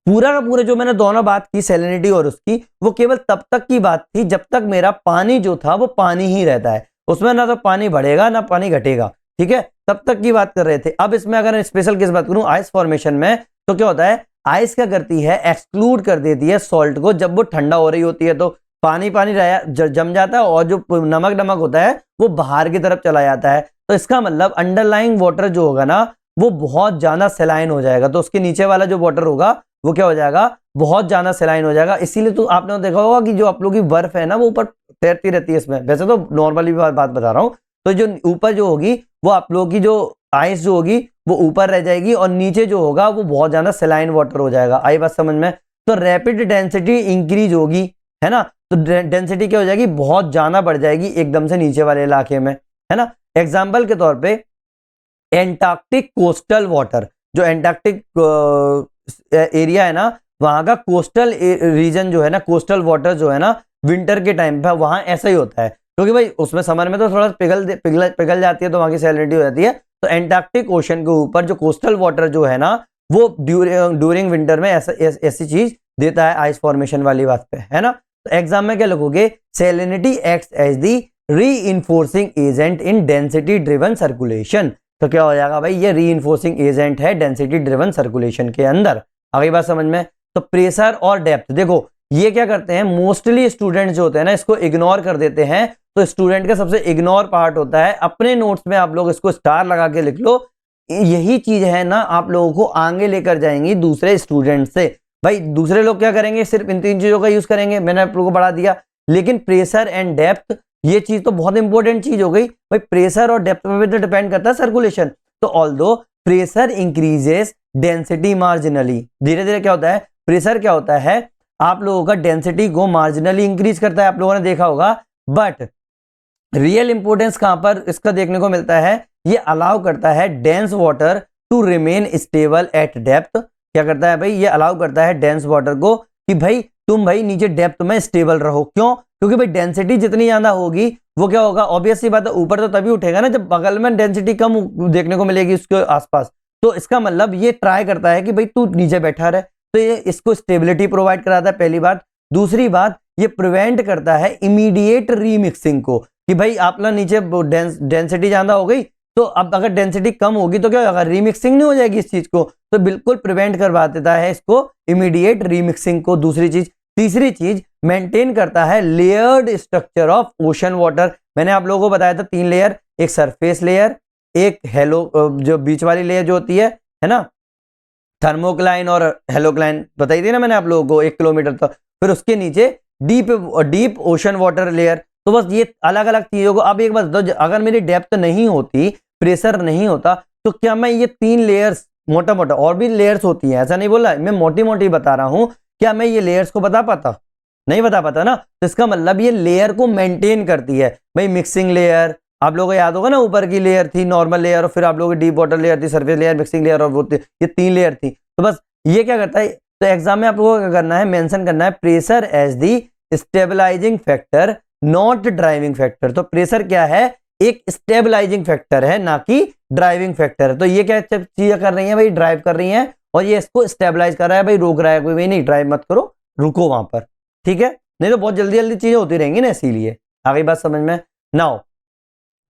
पूरा का पूरा जो मैंने दोनों बात की सैलिनिटी और उसकी, वो केवल तब तक की बात थी जब तक मेरा पानी जो था वो पानी ही रहता है, उसमें ना तो पानी बढ़ेगा ना पानी घटेगा, ठीक है, तब तक की बात कर रहे थे। अब इसमें अगर स्पेशल केस बात करूं आइस फॉर्मेशन में, तो क्या होता है, आइस क्या करती है, एक्सक्लूड कर देती है सॉल्ट को। जब वो ठंडा हो रही होती है तो पानी जम जाता है और जो नमक होता है वो बाहर की तरफ चला जाता है। तो इसका मतलब अंडरलाइंग वाटर जो होगा ना वो बहुत ज्यादा सेलाइन हो जाएगा, तो उसके नीचे वाला जो वाटर होगा वो क्या हो जाएगा, बहुत ज्यादा सेलाइन हो जाएगा। इसीलिए तो आपने देखा होगा कि जो आप लोगों की बर्फ है ना वो ऊपर तैरती रहती है इसमें, वैसे तो नॉर्मली बात बता रहा हूँ। तो जो ऊपर जो होगी वो आप लोगों की जो आइस जो होगी वो ऊपर रह जाएगी और नीचे जो होगा वो बहुत ज्यादा सेलाइन वाटर हो जाएगा। आई बात समझ में। तो रैपिड डेंसिटी इंक्रीज होगी, है ना, तो डेंसिटी क्या हो जाएगी, बहुत ज्यादा बढ़ जाएगी एकदम से नीचे वाले इलाके में, है ना। एग्जाम्पल के तौर पे एंटार्क्टिक कोस्टल वाटर, जो एंटार्क्टिक एरिया है ना वहां का कोस्टल रीजन जो है ना, कोस्टल वाटर जो है ना, विंटर के टाइम पे वहां ऐसा ही होता है, क्योंकि भाई उसमें समर में तो थोड़ा पिघल जाती है तो वहां की सैलिनिटी हो जाती है। तो एंटार्क्टिक ओशन के ऊपर जो कोस्टल वाटर जो है ना वो ड्यूरिंग विंटर में ऐसी चीज देता है आइस फॉर्मेशन वाली बात पे, है ना। तो एग्जाम में क्या लिखोगे, salinity acts as the reinforcing agent in density driven circulation. तो क्या हो जाएगा भाई, ये रीइंफोर्सिंग एजेंट है डेंसिटी ड्रिवन सर्कुलेशन के अंदर। आ गई बात समझ में। तो प्रेशर और डेप्थ, देखो ये क्या करते हैं, मोस्टली स्टूडेंट्स जो होते हैं ना इसको इग्नोर कर देते हैं। तो स्टूडेंट का सबसे इग्नोर पार्ट होता है, अपने नोट्स में आप लोग इसको स्टार लगा के लिख लो। यही चीज है ना आप लोगों को आगे लेकर जाएंगी दूसरे स्टूडेंट से। भाई दूसरे लोग क्या करेंगे, सिर्फ इन 3 चीजों का यूज करेंगे, मैंने आप लोगों को बढ़ा दिया। लेकिन प्रेशर एंड डेप्थ ये चीज तो बहुत इंपॉर्टेंट चीज हो गई भाई। प्रेशर और डेप्थ पे भी तो डिपेंड करता है सर्कुलेशन। तो although pressure increases density marginally, धीरे धीरे क्या होता है, प्रेशर क्या होता है, आप लोगों का डेंसिटी को मार्जिनली इंक्रीज करता है, आप लोगों ने देखा होगा। बट रियल इंपोर्टेंस कहां पर इसका देखने को मिलता है, ये अलाउ करता है dense water to remain stable at depth. क्या करता है भाई, ये अलाउ करता है डेंस वाटर को कि भाई तुम भाई नीचे डेप्थ में स्टेबल रहो। क्यों? क्योंकि भाई डेंसिटी जितनी ज्यादा होगी वो क्या होगा, ऑब्वियस सी बात है ऊपर तो तभी उठेगा ना जब बगल में डेंसिटी कम देखने को मिलेगी उसके आसपास। तो इसका मतलब ये ट्राई करता है कि भाई तू नीचे बैठा रहे, तो ये इसको स्टेबिलिटी प्रोवाइड कराता है, पहली बात। दूसरी बात, ये प्रिवेंट करता है इमीडिएट रीमिक्सिंग को, कि भाई आप ना नीचे डेंसिटी ज्यादा हो गई तो अब अगर डेंसिटी कम होगी तो क्या होगा, रीमिक्सिंग नहीं हो जाएगी इस चीज को, तो बिल्कुल प्रिवेंट करवा देता है इसको इमीडिएट रीमिक्सिंग को। दूसरी चीज, तीसरी चीज, मेंटेन करता है layered structure of ocean water. मैंने आप लोगों को बताया था 3 लेयर, एक सरफेस लेयर, एक हेलो जो बीच वाली लेयर जो होती है ना, थर्मोक्लाइन और हेलोक्लाइन बताई थी ना मैंने आप लोगों को 1 किलोमीटर तक, फिर उसके नीचे डीप ओशन वाटर लेयर। तो बस ये अलग अलग चीजों को, अब एक बात बताओ, अगर मेरी डेप्थ नहीं होती, प्रेशर नहीं होता, तो क्या मैं ये 3 लेयर्स, मोटा मोटा और भी लेयर्स होती हैं, ऐसा नहीं बोला, मैं मोटी मोटी बता रहा हूं, क्या मैं ये लेयर्स को बता पाता? नहीं बता पाता ना। तो इसका मतलब ये लेयर को मेंटेन करती है भाई। मिक्सिंग लेयर आप लोगों को याद होगा ना, ऊपर की लेयर थी नॉर्मल लेयर, और फिर आप लोगों की डीप वाटर लेयर थी, सरफेस लेयर, मिक्सिंग लेयर, और वो ये 3 लेयर थी। तो बस ये क्या करता है, तो एग्जाम में आप लोगों को क्या करना है, मेंशन करना है pressure as the stabilising factor not driving factor. तो प्रेशर क्या है, एक स्टेबलाइजिंग फैक्टर है, ना कि ड्राइविंग फैक्टर है। तो ये क्या चीजें कर रही है भाई, ड्राइव कर रही है, और ये इसको स्टेबलाइज कर रहा है भाई, रोक रहा है कोई भाई, नहीं ड्राइव मत करो, रुको वहां पर, ठीक है, नहीं तो बहुत जल्दी जल्दी चीजें होती रहेंगी ना, इसीलिए। आगे बात समझ में। Now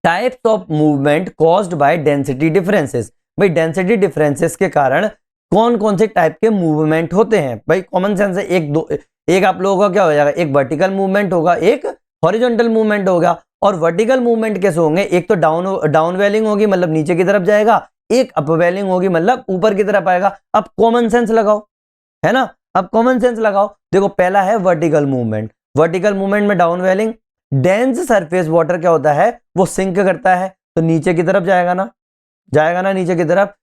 types of movement caused by density differences. भाई डेंसिटी डिफरेंसेस के कारण कौन कौन से टाइप के मूवमेंट होते हैं भाई, कॉमन सेंस है, एक आप लोगों का क्या हो जाएगा, एक वर्टिकल मूवमेंट होगा, एक हॉरिजॉन्टल मूवमेंट होगा। और वर्टिकल मूवमेंट कैसे होंगे, एक तो डाउन वेलिंग होगी, मतलब नीचे की तरफ जाएगा, एक अप वेलिंग होगी, मतलब ऊपर की तरफ आएगा। अब कॉमन सेंस लगाओ, है ना, अब कॉमन सेंस लगाओ। देखो पहला है वर्टिकल मूवमेंट, वर्टिकल मूवमेंट में डाउन वेलिंग, डेंस सरफेस वाटर क्या होता है, वो सिंक करता है, तो नीचे की तरफ जाएगा ना, नीचे की तरफ।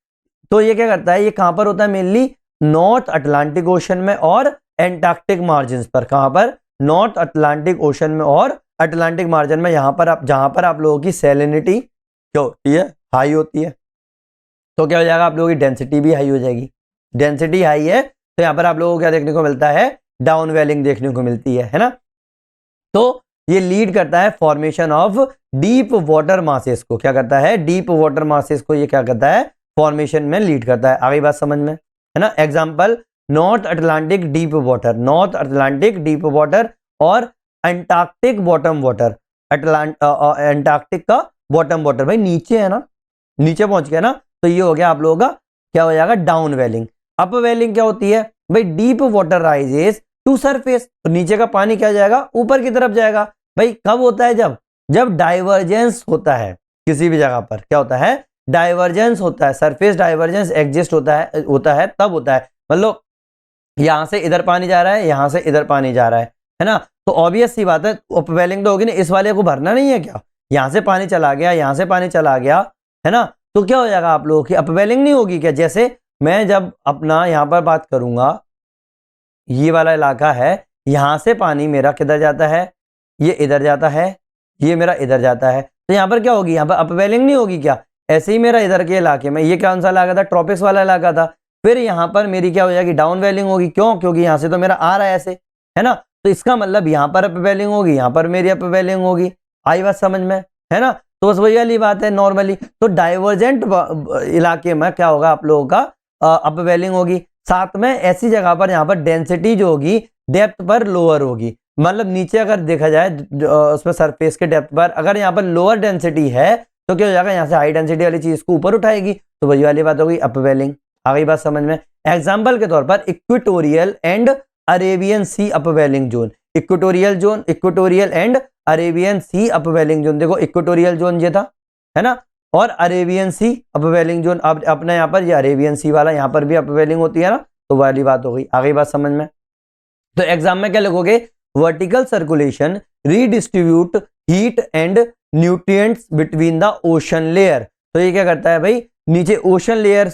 तो ये क्या करता है, ये कहां पर होता है, मेनली नॉर्थ अटलांटिक ओशन में और एंटार्क्टिक मार्जिन पर। कहां पर, नॉर्थ अटलांटिक ओशन में और अटलांटिक मार्जिन में, यहां पर आप, जहां पर आप लोगों की सैलिनिटी क्या होती है, हाई होती है। तो क्या हो जाएगा, आप लोगों की डेंसिटी भी हाई हो जाएगी। डेंसिटी हाई है तो यहां पर आप लोगों को क्या देखने को मिलता है, डाउन वेलिंग देखने को मिलती है ना। तो ये लीड करता है formation of deep water masses को। क्या करता है, डीप वाटर मासेस को ये क्या करता है, फॉर्मेशन में लीड करता है। आगे बात समझ में है ना। Example, north Atlantic deep water, north Atlantic deep water, और अंटार्कटिक बॉटम वाटर, अंटार्कटिक का बॉटम वाटर भाई नीचे है ना, नीचे पहुंच गया ना। तो ये हो गया आप लोगों का क्या हो जाएगा, डाउन वेलिंग। अप वेलिंग क्या होती है भाई, deep water rises to surface, तो नीचे का पानी क्या जाएगा, ऊपर की तरफ जाएगा। भाई कब होता है, जब डाइवर्जेंस होता है किसी भी जगह पर, क्या होता है, डाइवर्जेंस होता है, सरफेस डाइवर्जेंस एग्जिस्ट होता है तब होता है। मतलब यहां से इधर पानी जा रहा है, यहां से इधर पानी जा रहा है ना। तो ऑब्वियस सी बात है, अपवेलिंग तो होगी ना, इस वाले को भरना नहीं है क्या, यहां से पानी चला गया, यहां से पानी चला गया, है ना। तो क्या हो जाएगा आप लोगों की, अपवेलिंग नहीं होगी क्या। जैसे मैं जब अपना यहां पर बात करूंगा, ये वाला इलाका है, यहां से पानी मेरा किधर जाता है, ये इधर जाता है, ये मेरा इधर जाता है, तो यहां पर क्या होगी, यहां पर अपवेलिंग नहीं होगी क्या। ऐसे ही मेरा इधर के इलाके में, ये कौन सा इलाका था, ट्रॉपिक्स वाला इलाका था, फिर यहां पर मेरी क्या हो जाएगी, डाउन वेलिंग होगी। क्यों, क्योंकि यहां से तो मेरा आ रहा है ऐसे, है ना। तो इसका मतलब यहां पर अपवेलिंग होगी, यहां पर मेरी अपवेलिंग होगी। आई बात समझ में, है ना। तो बस वही वाली बात है नॉर्मली। तो डाइवर्जेंट इलाके में क्या होगा आप लोगों का, अपवेलिंग होगी। साथ में ऐसी जगह पर यहाँ पर डेंसिटी जो होगी डेप्थ पर लोअर होगी, मतलब नीचे अगर देखा जाए उसमें सरफेस के डेप्थ पर अगर यहाँ पर लोअर डेंसिटी है तो क्या हो जाएगा, यहाँ से हाई डेंसिटी वाली चीज को ऊपर उठाएगी, तो वही वाली बात होगी अपवेलिंग। आ गई बात समझ में। एग्जाम्पल के तौर पर equatorial and Arabian Sea upwelling zone, equatorial and Arabian Sea upwelling zone. देखो इक्वेटोरियल जोन ये था, है ना, और अरेबियन सी अपवेलिंग जोन। अब अपने यहाँ पर ये अरेबियन सी वाला, यहाँ पर भी अपवेलिंग होती है ना, तो वाली बात हो गई। आ गई बात समझ में। तो एग्जाम में क्या लिखोगे, vertical circulation redistribute heat and nutrients between the ocean layer. तो ये क्या करता है भाई, नीचे ओशन लेयर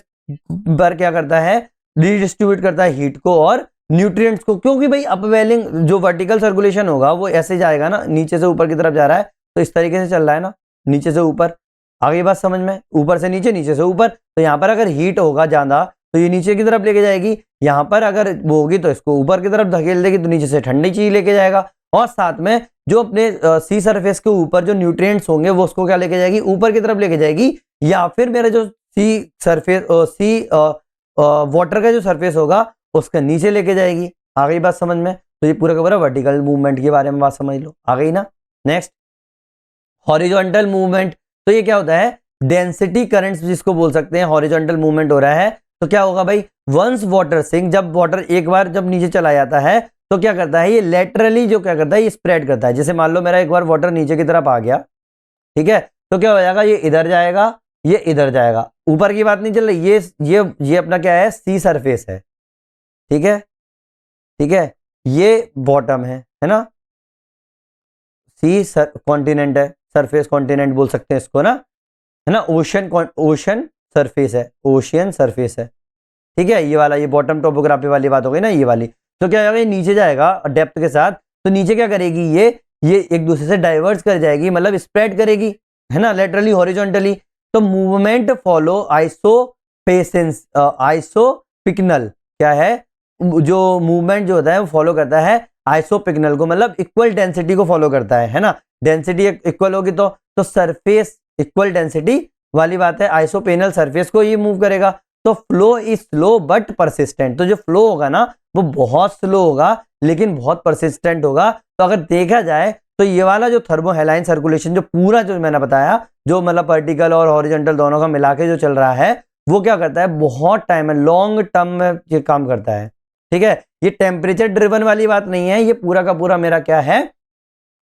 पर क्या करता है, रिडिस्ट्रीब्यूट करता है हीट को और न्यूट्रिएंट्स को, क्योंकि भाई अपवेलिंग जो वर्टिकल सर्कुलेशन होगा वो ऐसे जाएगा ना, नीचे से ऊपर की तरफ जा रहा है, तो इस तरीके से चल रहा है ना, नीचे से ऊपर। आगे बात समझ में, ऊपर से नीचे, नीचे से ऊपर। तो यहाँ पर अगर हीट होगा ज्यादा तो ये नीचे की तरफ लेके जाएगी, यहाँ पर अगर वो होगी तो इसको ऊपर की तरफ धकेल देगी, तो नीचे से ठंडी चीज लेके जाएगा। और साथ में जो अपने सी सरफेस के ऊपर जो न्यूट्रिएंट्स होंगे वो उसको क्या लेके जाएगी, ऊपर की तरफ लेके जाएगी। या फिर मेरा जो सी सरफेस वाटर का जो सरफेस होगा उसके नीचे लेके जाएगी। आ गई बात समझ में। तो ये पूरा का पूरा वर्टिकल मूवमेंट के बारे में बात समझ लो, आ गई ना। Next horizontal movement. तो ये क्या होता है, डेंसिटी करंट्स जिसको बोल सकते हैं, हॉरिजॉन्टल मूवमेंट हो रहा है। तो क्या होगा भाई, वंस वाटर सिंक, जब वाटर एक बार जब नीचे चला जाता है तो क्या करता है, ये लेटरली जो क्या करता है, ये स्प्रेड करता है। जैसे मान लो मेरा एक बार वाटर नीचे की तरफ आ गया, ठीक है, तो क्या हो जाएगा, ये इधर जाएगा, ये इधर जाएगा। ऊपर की बात नहीं चल रही, ये अपना क्या है, सी सरफेस है, ठीक है, ठीक है, ये बॉटम है ना, सी कॉन्टिनेंट है, सरफेस कॉन्टिनेंट बोल सकते हैं इसको ना, है ना, ओशन सरफेस है, ओशियन सरफेस है, ठीक है। ये वाला, ये बॉटम टोपोग्राफी वाली बात हो गई ना, ये वाली। तो क्या होगा, ये नीचे जाएगा डेप्थ के साथ, तो नीचे क्या करेगी, ये एक दूसरे से डाइवर्स कर जाएगी, मतलब स्प्रेड करेगी, है ना, लेटरली हॉरिजॉन्टली। तो मूवमेंट फॉलो आइसोपिकनल, क्या है, जो मूवमेंट जो होता है वो फॉलो करता है आइसोपिकनल को, मतलब इक्वल डेंसिटी को फॉलो करता है ना। डेंसिटी इक्वल होगी तो सरफेस इक्वल डेंसिटी वाली बात है, आइसोपेनल सरफेस को ये मूव करेगा। तो flow is slow but persistent, तो जो फ्लो होगा ना वो बहुत स्लो होगा लेकिन बहुत परसिस्टेंट होगा। तो अगर देखा जाए तो ये वाला जो थर्मोहेलाइन सर्कुलेशन जो पूरा जो मैंने बताया, जो मतलब वर्टिकल और हॉरिजॉन्टल दोनों का मिला के जो चल रहा है, वो क्या करता है, बहुत टाइम में, लॉन्ग टर्म में ये काम करता है, ठीक है। ये टेम्परेचर ड्रिवन वाली बात नहीं है, ये पूरा का पूरा मेरा क्या है,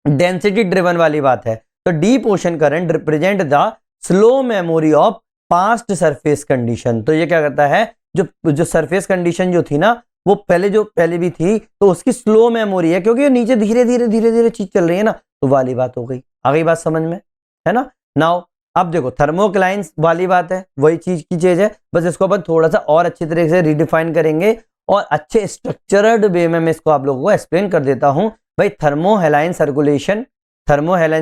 डेंसिटी ड्रिवन वाली बात है। तो deep ocean current represent the slow memory of past surface condition. तो ये क्या करता है, जो सरफेस कंडीशन जो थी ना, वो पहले भी थी, तो उसकी स्लो मेमोरी है, क्योंकि नीचे धीरे धीरे चीज चल रही है ना, तो वाली बात हो गई। आ गई बात समझ में, है ना। नाउ अब देखो थर्मोक्लाइंस वाली बात है, वही चीज की चीज है, बस इसको अपन थोड़ा सा और अच्छी तरीके से रिडिफाइन करेंगे और अच्छे स्ट्रक्चर्ड वे में मैं इसको आप लोगों को एक्सप्लेन कर देता हूं। भाई थर्मोहेलाइन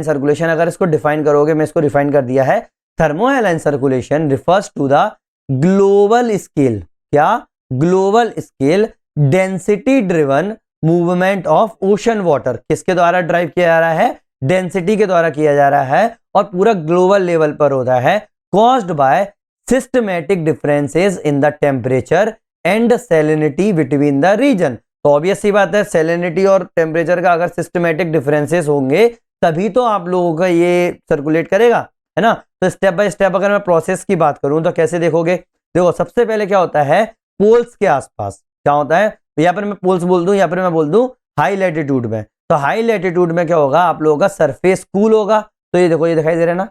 सर्कुलेशन अगर इसको डिफाइन करोगे, मैं इसको रिफाइन कर दिया है। Thermohaline circulation refers to the global scale, क्या, global scale density driven movement of ocean water. किसके द्वारा ड्राइव किया जा रहा है, डेंसिटी के द्वारा किया जा रहा है, और पूरा ग्लोबल लेवल पर होता है, caused by systematic differences in the temperature and salinity between the region. तो ऑब्वियस सी बात है, सैलिनिटी और टेम्परेचर का अगर सिस्टमैटिक डिफरेंसेस होंगे तभी तो आप लोगों का ये सर्कुलेट करेगा, है ना। तो स्टेप बाय स्टेप अगर मैं प्रोसेस की बात करूं तो कैसे देखोगे, देखो सबसे पहले क्या होता है, पोल्स के आसपास क्या होता है, यहाँ पर मैं पोल्स बोल दूं, यहाँ पर मैं बोल दूं हाई लैटिट्यूड में। तो हाई लैटिट्यूड में क्या होगा, आप लोगों का सरफेस कूल होगा। तो ये देखो, ये दिखाई दे रहा है ना,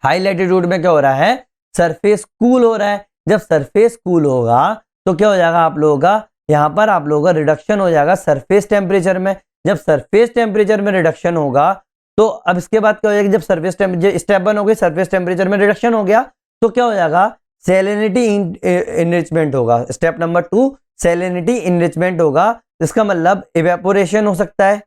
हाई लैटिट्यूड में क्या हो रहा है, सरफेस कूल हो रहा है। जब सरफेस कूल होगा तो क्या हो जाएगा, आप लोगों का यहाँ पर आप लोगों का रिडक्शन हो जाएगा सरफेस टेम्परेचर में। जब सरफेस टेम्परेचर में रिडक्शन होगा तो अब इसके बाद क्या हो जाएगा, जब सरफेस टेम्परेचर स्टेप 1 हो गई, सरफेस टेम्परेचर में रिडक्शन हो गया, तो क्या हो जाएगा, सैलिनिटी इनरिचमेंट होगा। स्टेप नंबर 2 सैलिनिटी इनरिचमेंट होगा। इसका मतलब इवेपोरेशन हो सकता है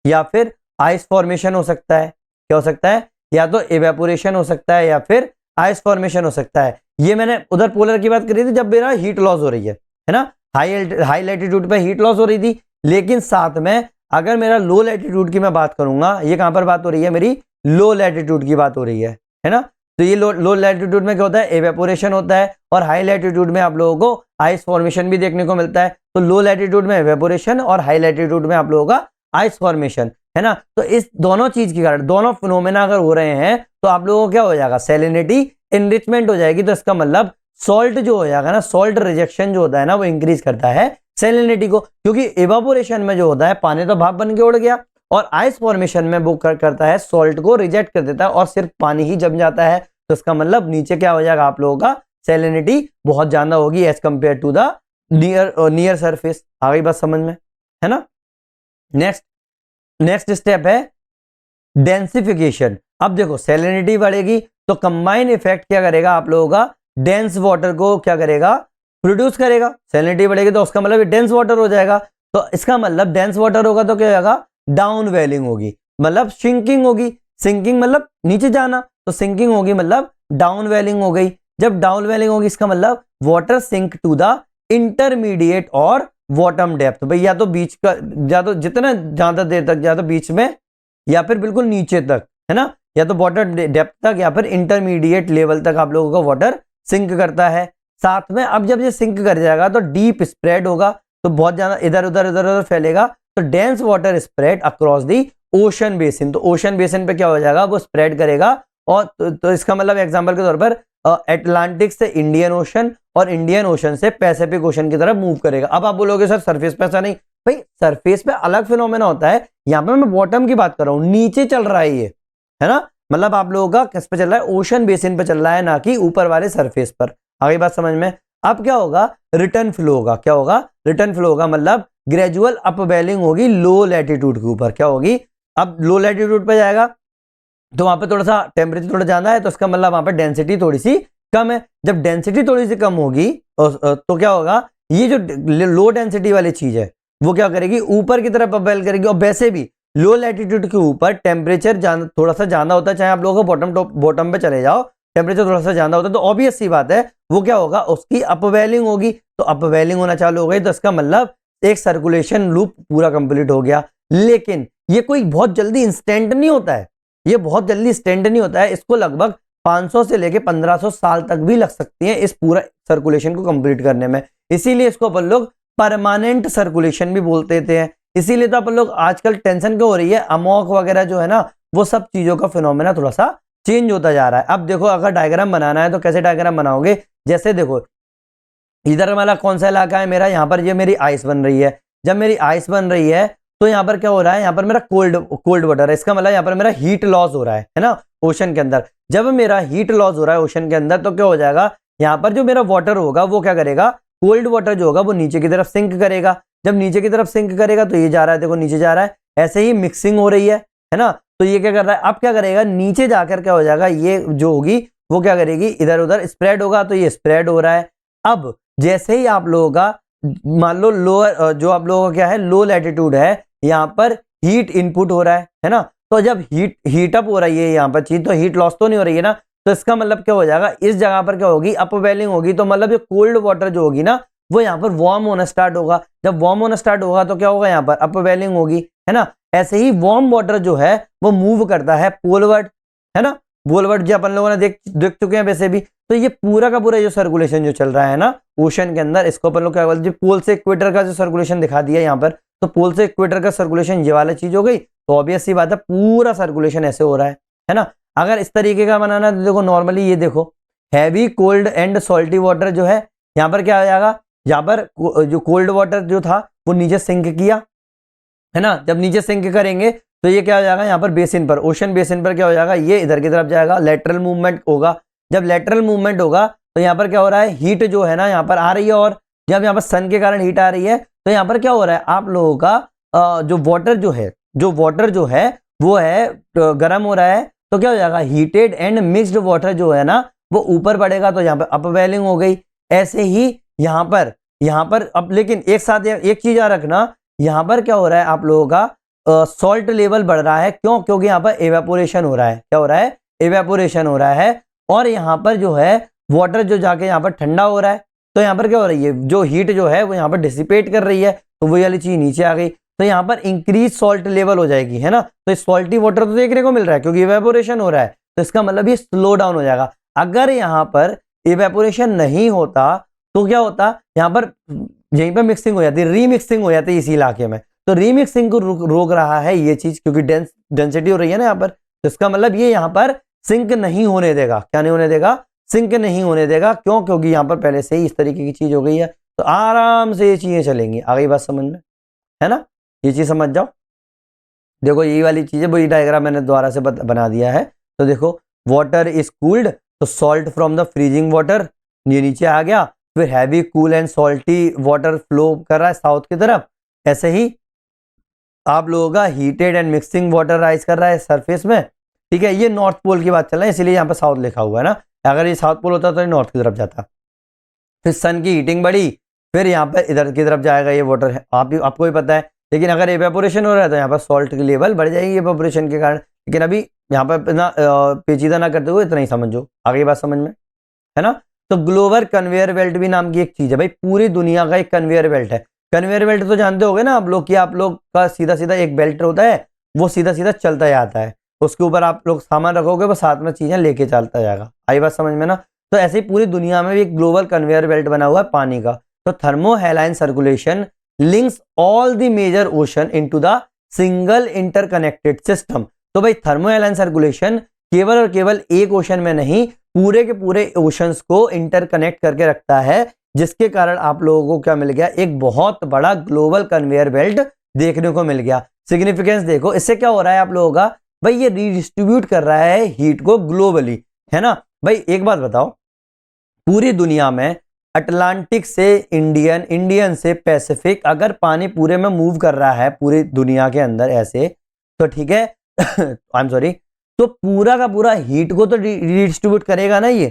या फिर आइस फॉर्मेशन हो सकता है। क्या हो सकता है, या तो इवेपोरेशन हो सकता है या फिर आइस फॉर्मेशन हो सकता है। ये मैंने उधर पोलर की बात करी थी जब मेरा हीट लॉस हो रही है ना, हाई लैटिट्यूड पे हीट लॉस हो रही थी। लेकिन साथ में अगर मेरा लो लैटिट्यूड की मैं बात करूंगा, ये कहां पर बात हो रही है, मेरी लो लैटिट्यूड की बात हो रही है ना। तो ये लो लैटिट्यूड में क्या होता है, एवेपोरेशन होता है, और हाई लैटिट्यूड में आप लोगों को आइस फॉर्मेशन भी देखने को मिलता है। तो लो लैटिट्यूड में एवेपोरेशन और हाई लैटिट्यूड में आप लोगों का आइस फॉर्मेशन, है ना। तो इस दोनों चीज के कारण, दोनों फिनोमेना अगर हो रहे हैं तो आप लोगों को क्या हो जाएगा, सैलिनिटी इनरिचमेंट हो जाएगी। तो इसका मतलब सॉल्ट जो हो जाएगा ना, सॉल्ट रिजेक्शन जो होता है ना, वो इंक्रीज करता है सैलिनिटी को, क्योंकि इवापोरेशन में जो होता है पानी तो भाप बन के उड़ गया, और आइस फॉर्मेशन में वो करता है सॉल्ट को रिजेक्ट कर देता है और सिर्फ पानी ही जम जाता है। तो इसका मतलब नीचे क्या हो जाएगा, आप लोगों का सैलिनिटी बहुत ज्यादा होगी as compare to the near surface. आ गई बात समझ में, है ना। नेक्स्ट स्टेप है डेंसिफिकेशन। अब देखो सैलिनिटी बढ़ेगी तो कंबाइन इफेक्ट क्या करेगा आप लोगों का, डेंस वाटर को क्या करेगा, प्रोड्यूस करेगा। सैलिनिटी बढ़ेगी तो उसका मतलब डेंस वाटर हो जाएगा। तो इसका मतलब डेंस वाटर होगा तो क्या होगा, डाउन वेलिंग होगी, मतलब सिंकिंग होगी। सिंकिंग मतलब नीचे जाना, तो सिंकिंग होगी मतलब डाउन वेलिंग हो गई। जब डाउन वेलिंग होगी इसका मतलब water sink to the intermediate और बॉटम डेप्थ। भाई या तो बीच का, या तो जितना ज्यादा देर तक, या तो बीच में या फिर बिल्कुल नीचे तक, है ना, या तो वाटर डेप्थ तक या फिर इंटरमीडिएट लेवल तक आप लोगों का वाटर सिंक करता है। साथ में अब जब ये सिंक कर जाएगा तो डीप स्प्रेड होगा, तो बहुत ज्यादा इधर उधर इधर उधर फैलेगा, तो dense water spread across the ocean basin. तो ओशन बेसिन पे क्या हो जाएगा, वो स्प्रेड करेगा। और तो इसका मतलब एग्जांपल के तौर पर अटलांटिक से इंडियन ओशन और इंडियन ओशन से पैसिफिक ओशन की तरफ मूव करेगा। अब आप बोलोगे सर सरफेस पे ऐसा नहीं, भाई सरफेस पे अलग फिनोमेना होता है, यहां पे मैं बॉटम की बात कर रहा हूं, नीचे चल रहा है ये, है ना, मतलब आप लोगों का किस पे चल रहा है, ओशन बेसिन पे चल रहा है, ना कि ऊपर वाले सरफेस पर। आगे बात समझ में। अब क्या होगा, रिटर्न फ्लो होगा। क्या होगा, रिटर्न फ्लो होगा, मतलब ग्रेजुअल अपवेलिंग होगी लो लैटिट्यूड के ऊपर। क्या होगी, अब लो लैटिट्यूड पे जाएगा तो वहां पे थोड़ा सा टेम्परेचर थोड़ा ज्यादा है, तो इसका मतलब वहां पे डेंसिटी थोड़ी सी कम है। जब डेंसिटी थोड़ी सी कम होगी तो क्या होगा, ये जो लो डेंसिटी वाली चीज है वो क्या करेगी, ऊपर की तरफ अपवेल करेगी। और वैसे भी लो लैटिट्यूड के ऊपर टेम्परेचर थोड़ा सा ज्यादा होता है, चाहे आप लोगों को बॉटम पे चले जाओ, टेम्परेचर थोड़ा सा ज्यादा होता है, तो ऑब्वियस सी बात है वो क्या होगा, उसकी अपवेलिंग होगी। तो अपवेलिंग होना चालू हो गई, तो इसका मतलब एक सर्कुलेशन लूप पूरा कंप्लीट हो गया। लेकिन ये कोई बहुत जल्दी इंस्टेंट नहीं होता है, ये बहुत जल्दी स्टैंड नहीं होता है, इसको लगभग 500 से लेके 1500 साल तक भी लग सकती है इस पूरा सर्कुलेशन को कंप्लीट करने में। इसीलिए इसको अपन लोग परमानेंट सर्कुलेशन भी बोलते थे। इसीलिए तो अपन लोग आजकल टेंशन क्यों हो रही है, अमोक वगैरह जो है ना, वो सब चीजों का फिनोमेना थोड़ा सा चेंज होता जा रहा है। अब देखो अगर डायग्राम बनाना है तो कैसे डायग्राम बनाओगे, जैसे देखो इधर वाला कौन सा इलाका है मेरा, यहाँ पर ये मेरी आइस बन रही है। जब मेरी आइस बन रही है तो यहाँ पर क्या हो रहा है, यहाँ पर मेरा कोल्ड वाटर है, इसका मतलब यहाँ पर मेरा हीट लॉस हो रहा है ना, ओशन के अंदर। जब मेरा हीट लॉस हो रहा है ओशन के अंदर, तो क्या हो जाएगा, यहाँ पर जो मेरा वाटर होगा वो क्या करेगा, कोल्ड वाटर जो होगा वो नीचे की तरफ सिंक करेगा। जब नीचे की तरफ सिंक करेगा तो ये जा रहा है, देखो नीचे जा रहा है, ऐसे ही मिक्सिंग हो रही है ना। तो ये क्या कर रहा है, अब क्या करेगा, नीचे जाकर क्या हो जाएगा, ये जो होगी वो क्या करेगी, इधर उधर स्प्रेड होगा, तो ये स्प्रेड हो रहा है। अब जैसे ही आप लोगों का मान लो लोअर जो आप लोगों का क्या है, लो लैटिट्यूड है, यहाँ पर हीट इनपुट हो रहा है ना, तो जब हीट अप हो रही है यहाँ पर चीज, तो हीट लॉस तो नहीं हो रही है ना, तो इसका मतलब क्या हो जाएगा, इस जगह पर क्या होगी, अपवेलिंग होगी। तो मतलब जो कोल्ड वाटर जो होगी ना, वो यहाँ पर वार्म होना स्टार्ट होगा। जब वार्म होना स्टार्ट होगा तो क्या होगा, यहाँ पर अपवेलिंग होगी, है ना। ऐसे ही वार्म वाटर जो है वो मूव करता है पोलवर्ड, है ना, पोलवर्ड जो अपन लोगों ने देख चुके हैं वैसे भी। तो ये पूरा का पूरा जो सर्कुलेशन जो चल रहा है ना ओशन के अंदर, इसको अपन लोग क्या बोलते हैं, पोल से इक्वेटर का जो सर्कुलेशन दिखा दिया यहाँ पर, तो पोल से इक्वेटर का सर्कुलेशन ये वाला चीज हो गई। तो ऑब्वियस सी बात है पूरा सर्कुलेशन ऐसे हो रहा है ना। अगर इस तरीके का बनाना तो देखो नॉर्मली ये देखो, heavy cold and salty water जो है, यहाँ पर क्या हो जाएगा, यहाँ पर जो कोल्ड वाटर जो था वो नीचे सिंक किया, है ना। जब नीचे सिंक करेंगे तो ये क्या हो जाएगा, यहाँ पर बेसिन पर, ओशन बेसिन पर क्या हो जाएगा, ये इधर की तरफ जाएगा, लेटरल मूवमेंट होगा। जब लेटरल मूवमेंट होगा तो यहाँ पर क्या हो रहा है, हीट जो है ना यहाँ पर आ रही है, और जब यहाँ पर सन के कारण हीट आ रही है तो यहाँ पर क्या हो रहा है, आप लोगों का जो वाटर जो है वो है गर्म हो रहा है। तो क्या हो जाएगा, हीटेड एंड मिक्स्ड वाटर जो है ना वो ऊपर बढ़ेगा, तो यहाँ पर अपवेलिंग हो गई। ऐसे ही यहाँ पर अब लेकिन एक साथ एक चीज याद रखना, यहाँ पर क्या हो रहा है, आप लोगों का सॉल्ट लेवल बढ़ रहा है। क्यों, क्योंकि यहाँ पर एवेपोरेशन हो रहा है। क्या हो रहा है, एवेपोरेशन हो रहा है। और यहाँ पर जो है वाटर जो जाके यहाँ पर ठंडा हो रहा है, तो यहाँ पर क्या हो रही है, जो हीट जो है वो यहाँ पर डिसिपेट कर रही है, तो वो वाली चीज नीचे आ गई, तो यहाँ पर इंक्रीज सॉल्ट लेवल हो जाएगी, है ना। तो सॉल्टी वाटर तो देखने को मिल रहा है क्योंकि इवेपोरेशन हो रहा है, तो इसका मतलब ये स्लो डाउन हो जाएगा। अगर यहाँ पर इवेपोरेशन नहीं होता तो क्या होता, यहाँ पर यहीं पर मिक्सिंग हो जाती, रीमिक्सिंग हो जाती इसी इलाके में। तो रीमिक्सिंग को रोक रहा है ये चीज, क्योंकि डेंसिटी हो रही है ना यहाँ पर, तो इसका मतलब ये यहाँ पर सिंक नहीं होने देगा। क्या नहीं होने देगा, सिंक नहीं होने देगा। क्यों, क्योंकि यहाँ पर पहले से ही इस तरीके की चीज हो गई है, तो आराम से ये चीजें चलेंगी। आ गई बात समझ में, है ना, ये चीज समझ जाओ। देखो यही वाली चीज है, वही डायग्राम मैंने दोबारा से बना दिया है। तो देखो वाटर इज कूल्ड, तो salt from the freezing water ये नीचे आ गया, फिर heavy cool and salty water flow कर रहा है साउथ की तरफ। ऐसे ही आप लोगों का heated and mixing water rise कर रहा है सरफेस में, ठीक है, ये नॉर्थ पोल की बात चल रहा है, इसलिए यहाँ पर साउथ लिखा हुआ है ना, अगर ये साउथ पोल होता तो ये नॉर्थ की तरफ जाता। फिर सन की हीटिंग बढ़ी, फिर यहाँ पर इधर की तरफ जाएगा ये वाटर है, आपको भी पता है। लेकिन अगर एवेपोरेशन हो रहा है तो यहाँ पर सॉल्ट की लेवल बढ़ जाएगी एवेपोरेशन के कारण। लेकिन अभी यहाँ पर इतना पेचीदा ना करते हुए इतना ही समझो, आगे बात समझ में, है ना। तो ग्लोबल कन्वेयर बेल्ट भी नाम की एक चीज है भाई, पूरी दुनिया का एक कन्वेयर बेल्ट है। कन्वेयर बेल्ट तो जानते होगे ना आप लोग कि आप लोग का सीधा सीधा एक बेल्ट होता है, वो सीधा सीधा चलता जाता है, उसके ऊपर आप लोग सामान रखोगे, वो साथ में चीजें लेके चलता जाएगा। आई बात समझ में ना। तो ऐसे ही पूरी दुनिया में भी एक ग्लोबल कन्वेयर बेल्ट बना हुआ है पानी का। तो thermohaline circulation links all the major ocean into the single interconnected system. तो भाई थर्मोहेलाइन सर्कुलेशन केवल और केवल एक ओशन में नहीं, पूरे के पूरे ओशंस को इंटरकनेक्ट करके रखता है, जिसके कारण आप लोगों को क्या मिल गया, एक बहुत बड़ा ग्लोबल कन्वेयर बेल्ट देखने को मिल गया। सिग्निफिकेंस देखो, इससे क्या हो रहा है आप लोगों का, भाई ये रीडिस्ट्रीब्यूट कर रहा है हीट को ग्लोबली, है ना। भाई एक बात बताओ, पूरी दुनिया में अटलांटिक से इंडियन, इंडियन से पैसिफिक अगर पानी पूरे में मूव कर रहा है पूरी दुनिया के अंदर ऐसे, तो ठीक है आई एम सॉरी, तो पूरा का पूरा हीट को तो रीडिस्ट्रीब्यूट करेगा ना ये,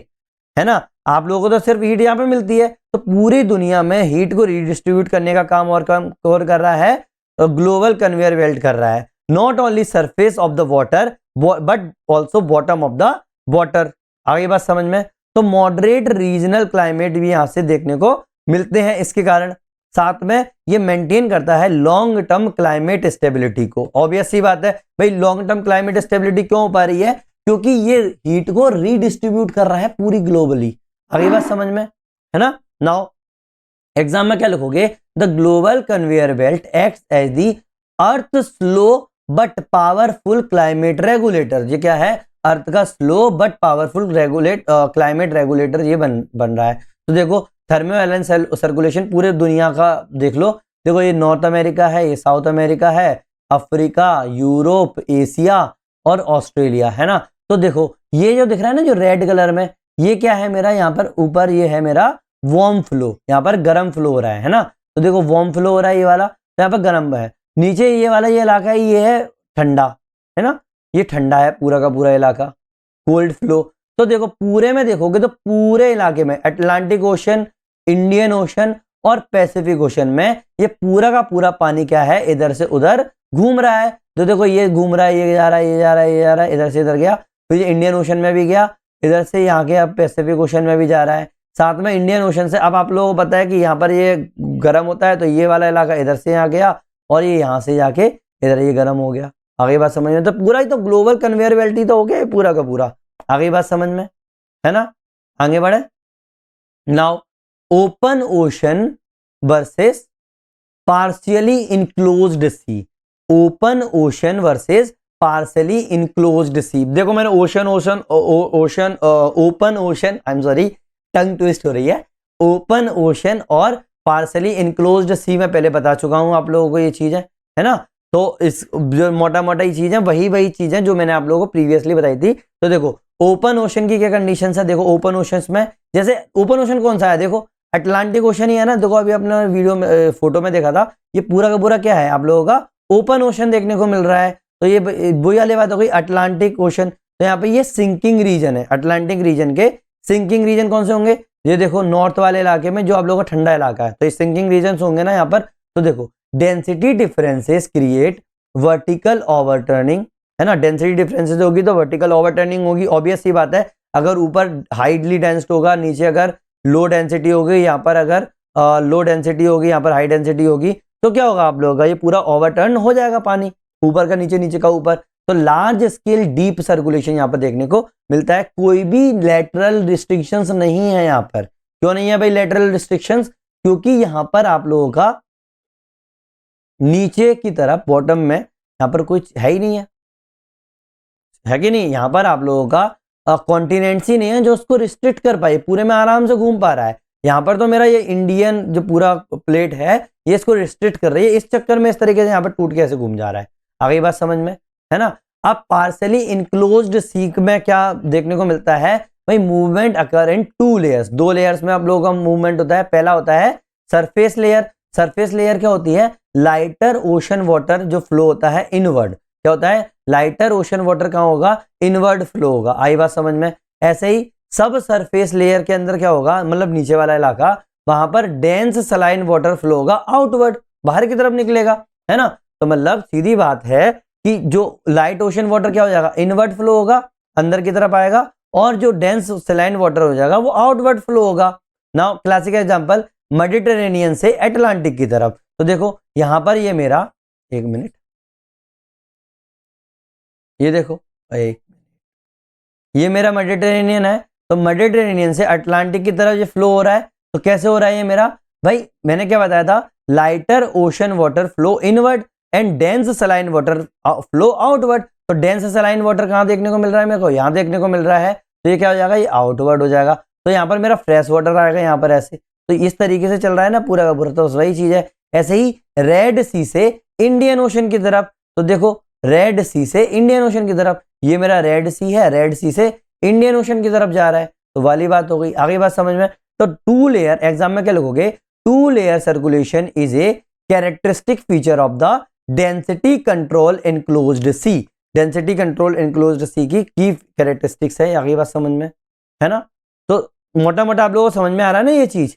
है ना। आप लोगों को तो सिर्फ हीट यहाँ पे मिलती है, तो पूरी दुनिया में हीट को रीडिस्ट्रीब्यूट करने का काम और कर रहा है ग्लोबल कन्वेयर बेल्ट कर रहा है। Not only surface of the water but also bottom of the water. आगे बात समझ में। तो मॉडरेट रीजनल क्लाइमेट भी यहां से देखने को मिलते हैं इसके कारण। साथ में ये मेंटेन करता है लॉन्ग टर्म क्लाइमेट स्टेबिलिटी को। ऑब्वियस सी बात है भाई, लॉन्ग टर्म क्लाइमेट स्टेबिलिटी क्यों हो पा रही है, क्योंकि ये हीट को रीडिस्ट्रीब्यूट कर रहा है पूरी ग्लोबली। आगे बात समझ में, है ना। नाउ एग्जाम में क्या लिखोगे, the global conveyor belt acts as the Earth slow but powerful climate regulator. ये क्या है, अर्थ का slow but powerful climate regulator ये बन रहा है। तो देखो थर्मोहेलाइन सर्कुलेशन पूरे दुनिया का देख लो, देखो ये नॉर्थ अमेरिका है, ये साउथ अमेरिका है, अफ्रीका, यूरोप, एशिया और ऑस्ट्रेलिया, है ना। तो देखो ये जो दिख रहा है ना जो रेड कलर में, ये क्या है मेरा, यहाँ पर ऊपर ये है मेरा वार्म फ्लो, यहाँ पर गर्म फ्लो हो रहा है ना। तो देखो वार्म फ्लो हो रहा है ये वाला, तो यहाँ पर गर्म है। नीचे ये वाला ये इलाका है, ये है ठंडा, है ना, ये ठंडा है पूरा का पूरा इलाका, कोल्ड फ्लो। तो देखो पूरे में देखोगे तो पूरे इलाके में अटलांटिक ओशन, इंडियन ओशन और पैसिफिक ओशन में ये पूरा का पूरा पानी क्या है, इधर से उधर घूम रहा है। तो देखो ये घूम रहा है, ये जा रहा है, ये जा रहा है, ये जा रहा है, इधर से इधर गया, फिर ये इंडियन ओशन में भी गया, इधर से यहाँ के अब पैसिफिक ओशन में भी जा रहा है, साथ में इंडियन ओशन से। अब आप लोगों को पता है कि यहाँ पर ये गर्म होता है, तो ये वाला इलाका इधर से यहाँ गया और ये यहाँ से जाके इधर ये गर्म हो गया। आगे बात समझ में, तो पूरा ही तो ग्लोबल कन्वेयर बेल्ट ही तो हो गया पूरा का पूरा। आगे बात समझ में, है ना। आगे बढ़े। Now open ocean versus partially enclosed sea. Open ocean versus partially enclosed sea. देखो मैंने ocean ocean ocean open ocean, I am sorry tongue twist हो रही है, ओपन ओशन और पार्शियली इनक्लोज्ड सी में पहले बता चुका हूं आप लोगों को ये चीज है ना। तो इस जो मोटा मोटा ही चीज है वही चीजें जो मैंने आप लोगों को प्रीवियसली बताई थी। तो देखो ओपन ओशन की क्या कंडीशन है, देखो ओपन ओशन में, जैसे ओपन ओशन कौन सा है, देखो अटलांटिक ओशन ही है ना। देखो अभी अपने वीडियो में फोटो में देखा था, ये पूरा का पूरा क्या है आप लोगों का ओपन ओशन देखने को मिल रहा है। तो ये वही वाली बात हो गई अटलांटिक ओशन। तो यहाँ पे ये सिंकिंग रीजन है, अटलांटिक रीजन के सिंकिंग रीजन कौन से होंगे, ये देखो नॉर्थ वाले इलाके में जो आप लोगों का ठंडा इलाका है, तो ये सिंकिंग रीजन होंगे ना यहाँ पर। तो देखो density differences create vertical overturning, है ना। डेंसिटी डिफरेंसेस होगी तो वर्टिकल ओवरटर्निंग होगी। ऑब्वियस सी बात है, अगर ऊपर हाईली डेंस्ड होगा, नीचे अगर लो डेंसिटी होगी, यहाँ पर अगर लो डेंसिटी होगी, यहाँ पर हाई डेंसिटी होगी, तो क्या होगा आप लोगों का, ये पूरा ओवरटर्न हो जाएगा पानी, ऊपर का नीचे, नीचे का ऊपर। तो लार्ज स्केल डीप सर्कुलेशन यहाँ पर देखने को मिलता है। कोई भी लेटरल रिस्ट्रिक्शंस नहीं है यहाँ पर। क्यों नहीं है भाई लेटरल रिस्ट्रिक्शंस, क्योंकि यहाँ पर आप लोगों का नीचे की तरफ बॉटम में यहाँ पर कुछ है ही नहीं है कि नहीं। यहाँ पर आप लोगों का कॉन्टिनेंट्स ही नहीं है जो उसको रिस्ट्रिक्ट कर पाए, पूरे में आराम से घूम पा रहा है। यहाँ पर तो मेरा ये इंडियन जो पूरा प्लेट है ये इसको रिस्ट्रिक्ट कर रही है, इस चक्कर में इस तरीके से यहाँ पर टूट के ऐसे घूम जा रहा है। आगे बात समझ में, है ना। अब पार्शियली इनक्लोज्ड सी में क्या देखने को मिलता है भाई, मूवमेंट अकर इन 2 लेयर्स। 2 लेयर्स में आप लोगों का मूवमेंट होता है। पहला होता है सरफेस लेयर। सरफेस लेयर क्या होती है, लाइटर ओशन वाटर जो फ्लो होता है इनवर्ड। क्या होता है, लाइटर ओशन वाटर कहाँ होगा, इनवर्ड फ्लो होगा। आई बात समझ में। ऐसे ही सब सरफेस लेयर के अंदर क्या होगा, मतलब नीचे वाला इलाका, वहां पर डेंस सलाइन वाटर फ्लो होगा आउटवर्ड, बाहर की तरफ निकलेगा, है ना। तो मतलब सीधी बात है कि जो लाइट ओशन वाटर क्या हो जाएगा, इनवर्ड फ्लो होगा, अंदर की तरफ आएगा, और जो डेंस सलाइन वाटर हो जाएगा वो आउटवर्ड फ्लो होगा। नाउ क्लासिक एग्जांपल, मेडिटेरेनियन से अटलांटिक की तरफ। तो देखो यहां पर ये मेरा, एक मिनट, ये देखो, ये मेरा मेडिटेरेनियन है, तो मेडिटेरेनियन से अटलांटिक की तरफ ये फ्लो हो रहा है। तो कैसे हो रहा है ये मेरा, भाई मैंने क्या बताया था, lighter ocean water flow inward and dense saline water flow outward. तो डेंस सलाइन वाटर कहाँ देखने को मिल रहा है मेरे को, यहाँ देखने को मिल रहा है। तो ये क्या हो जाएगा, ये आउटवर्ड हो जाएगा। तो यहाँ पर मेरा फ्रेश वाटर आएगा यहाँ पर ऐसे। तो इस तरीके से चल रहा है ना पूरा का पूरा। तो वही चीज है। ऐसे ही रेड सी से इंडियन ओशन की तरफ, तो देखो रेड सी से इंडियन ओशन की तरफ, ये मेरा रेड सी है, रेड सी से इंडियन ओशन की तरफ जा रहा है। तो वाली बात हो गई। आगे बात समझ में। तो टू लेयर, एग्जाम में क्या लिखोगे, two layer circulation is a characteristic feature of the density control enclosed sea. Density control enclosed sea की कैरेक्टरिस्टिक्स है। आगे बात समझ में, है ना। तो मोटा मोटा आप लोगों को समझ में आ रहा है ना ये चीज।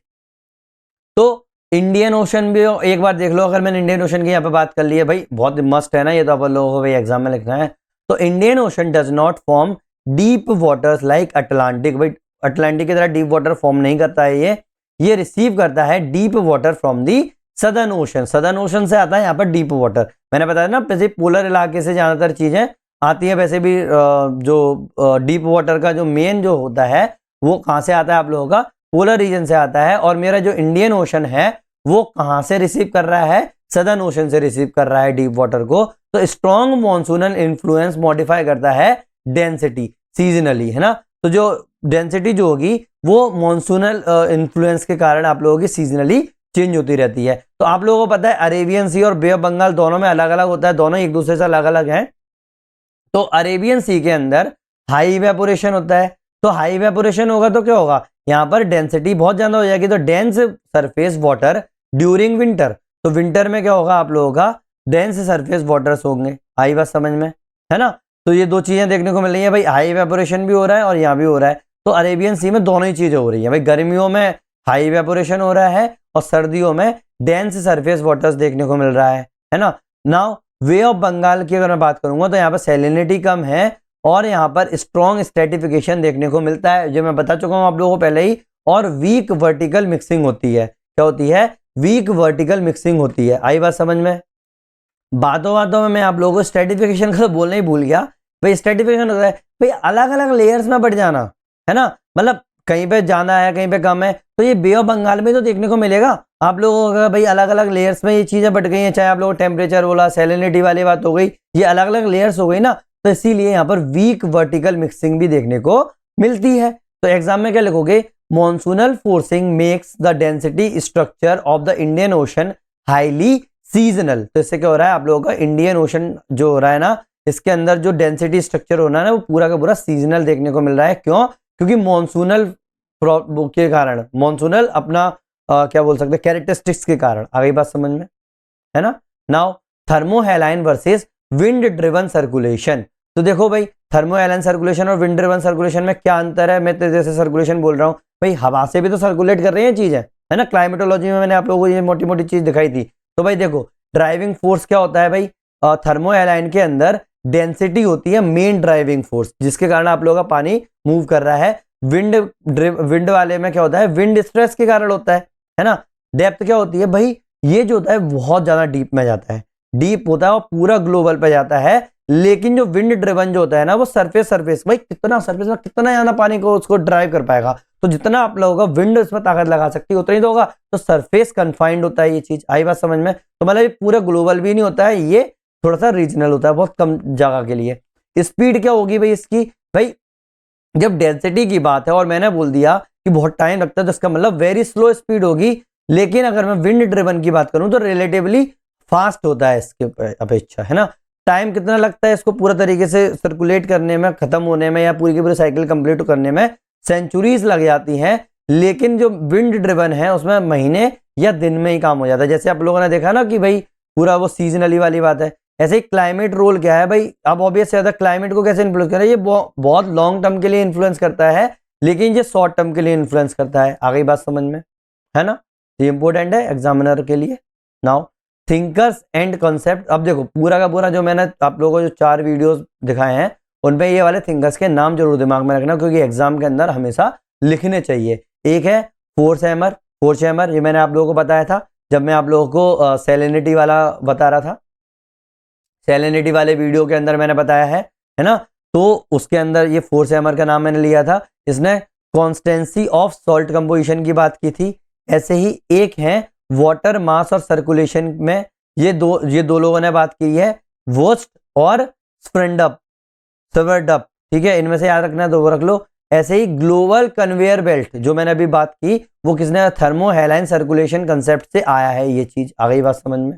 तो इंडियन ओशन भी एक बार देख लो, अगर मैंने इंडियन ओशन की यहाँ पे बात कर ली है, भाई बहुत मस्त है ना ये, तो आप लोगों को भाई एग्जाम में लिखना है। तो Indian ocean does not form deep waters like Atlantic. भाई अटलांटिक की तरह डीप वाटर फॉर्म नहीं करता है ये रिसीव करता है deep water from the southern ocean. Southern ocean से आता है यहाँ पर डीप वाटर। मैंने बताया ना, वैसे पोलर इलाके से ज्यादातर चीजें आती है। वैसे भी जो डीप वाटर का जो मेन जो होता है वो कहाँ से आता है आप लोगों का, पोलर रीजन से आता है। और मेरा जो इंडियन ओशन है वो कहां से रिसीव कर रहा है, सदर्न ओशन से रिसीव कर रहा है डीप वाटर को। तो स्ट्रॉन्ग मॉनसूनल इन्फ्लुएंस मॉडिफाई करता है डेंसिटी सीजनली, है ना। तो जो डेंसिटी जो होगी वो मॉनसूनल इन्फ्लुएंस के कारण आप लोगों की सीजनली चेंज होती रहती है। तो आप लोगों को पता है अरेबियन सी और बे ऑफ बंगाल दोनों में अलग अलग होता है, दोनों एक दूसरे से अलग अलग हैं। तो अरेबियन सी के अंदर हाई इवेपोरेशन होता है। तो हाई इवेपोरेशन होगा तो क्या होगा, यहाँ पर डेंसिटी बहुत ज्यादा हो जाएगी। तो dense surface water during winter, तो विंटर में क्या होगा आप लोगों का, डेंस सरफेस वाटर्स होंगे। आई बात समझ में, है ना। तो ये दो चीजें देखने को मिल रही है भाई, हाई इवेपोरेशन भी हो रहा है और यहाँ भी हो रहा है। तो अरेबियन सी में दोनों ही चीजें हो रही है भाई, गर्मियों में हाई इवेपोरेशन हो रहा है और सर्दियों में डेंस सरफेस वाटर्स देखने को मिल रहा है ना। नाउ वे ऑफ बंगाल की अगर मैं बात करूंगा तो यहाँ पर सैलिनिटी कम है और यहाँ पर स्ट्रॉन्ग स्ट्रेटिफिकेशन देखने को मिलता है, जो मैं बता चुका हूँ आप लोगों को पहले ही। और वीक वर्टिकल मिक्सिंग होती है। क्या होती है, वीक वर्टिकल मिक्सिंग होती है। आई बात समझ में। बातों बातों में मैं आप लोगों को स्ट्रेटिफिकेशन का बोलना ही भूल गया। भाई स्ट्रेटिफिकेशन होता है भाई अलग अलग लेयर्स में बढ़ जाना, है ना। मतलब कहीं पे ज्यादा है कहीं पे कम है। तो ये बे ऑफ बंगाल में तो देखने को मिलेगा आप लोगों का भाई, अलग अलग लेयर्स में ये चीजें बढ़ गई हैं। चाहे आप लोगों को टेम्परेचर बोला, सैलिनिटी वाली बात हो गई, ये अलग अलग लेयर्स हो गई ना। तो इसीलिए यहाँ पर वीक वर्टिकल मिक्सिंग भी देखने को मिलती है। तो एग्जाम में क्या लिखोगे, monsoonal forcing makes the density structure of the Indian ocean highly seasonal. तो इससे क्या हो रहा है आप लोगों का, इंडियन ओशन जो हो रहा है ना, इसके अंदर जो डेंसिटी स्ट्रक्चर होना है ना वो पूरा का पूरा सीजनल देखने को मिल रहा है। क्यों, क्योंकि मॉनसूनल के कारण, मॉनसूनल अपना क्या बोल सकते हैं कैरेक्टरिस्टिक्स के कारण। आगे बात समझ में, है ना। Now थर्मोहेलाइन versus wind driven circulation. तो देखो भाई थर्मोहेलाइन सर्कुलेशन और विंड ड्रिवन सर्कुलेशन में क्या अंतर है। मैं तो जैसे सर्कुलेशन बोल रहा हूँ भाई, हवा से भी तो सर्कुलेट कर रही है चीजें, है ना। क्लाइमेटोलॉजी में मैंने आप लोगों को ये मोटी मोटी चीज दिखाई थी। तो भाई देखो ड्राइविंग फोर्स क्या होता है भाई, थर्मोहेलाइन के अंदर डेंसिटी होती है मेन ड्राइविंग फोर्स, जिसके कारण आप लोगों का पानी मूव कर रहा है। विंड वाले में क्या होता है, विंड स्ट्रेस के कारण होता है ना। डेप्थ क्या होती है भाई, ये जो होता है बहुत ज्यादा डीप में जाता है, डीप होता है और पूरा ग्लोबल पे जाता है। लेकिन जो विंड ड्रिवन जो होता है ना वो सरफेस भाई कितना सरफेस में कितना ज्यादा पानी को उसको ड्राइव कर पाएगा। तो जितना आप लोगों का विंड उसमें ताकत लगा सकती है उतना ही तो होगा। तो सरफेस कन्फाइंड होता है ये चीज। आई बात समझ में। तो मतलब ये पूरा ग्लोबल भी नहीं होता है, ये थोड़ा सा रीजनल होता है, बहुत कम जगह के लिए। स्पीड क्या होगी भाई इसकी, भाई जब डेंसिटी की बात है और मैंने बोल दिया कि बहुत टाइम लगता है तो इसका मतलब वेरी स्लो स्पीड होगी। लेकिन अगर मैं विंड ड्रिवन की बात करूं तो रिलेटिवली फास्ट होता है इसके अपेक्षा, है ना। टाइम कितना लगता है इसको पूरा तरीके से सर्कुलेट करने में, खत्म होने में या पूरी की पूरी साइकिल कंप्लीट करने में सेंचुरीज लग जाती हैं। लेकिन जो विंड ड्रिवन है उसमें महीने या दिन में ही काम हो जाता है। जैसे आप लोगों ने देखा ना कि भाई पूरा वो सीजनली वाली बात है ऐसे ही क्लाइमेट रोल क्या है भाई, अब ऑब्वियस है क्लाइमेट को कैसे इन्फ्लुएंस कर रहा है, ये बहुत लॉन्ग टर्म के लिए इन्फ्लुएंस करता है, लेकिन ये शॉर्ट टर्म के लिए इन्फ्लुएंस करता है। आ गई बात समझ में, है ना। ये इंपॉर्टेंट है एग्जामिनर के लिए। Now thinkers and concept. अब देखो पूरा का पूरा जो मैंने आप लोगों को जो 4 वीडियोस दिखाए हैं उनमें ये वाले थिंकर्स के नाम जरूर दिमाग में रखना, क्योंकि एग्जाम के अंदर हमेशा लिखने चाहिए। एक है फोर्शैमर, ये मैंने आप लोगों को बताया था जब मैं आप लोगों को सैलिनिटी वाला बता रहा था, सैलिनिटी वाले वीडियो के अंदर मैंने बताया है ना। तो उसके अंदर ये फोर्शैमर का नाम मैंने लिया था, इसने कॉन्स्टेंसी ऑफ सॉल्ट कंपोजिशन की बात की थी। ऐसे ही एक है वाटर मास और सर्कुलेशन में, ये दो लोगों ने बात की है, वोस्ट और स्फ्रेंडअप, ठीक है, इनमें से याद रखना है तो वो रख लो। ऐसे ही ग्लोबल कन्वेयर बेल्ट जो मैंने अभी बात की वो किसने, थर्मो हैलाइन सर्कुलेशन कंसेप्ट से आया है। ये चीज आ गई बात समझ में,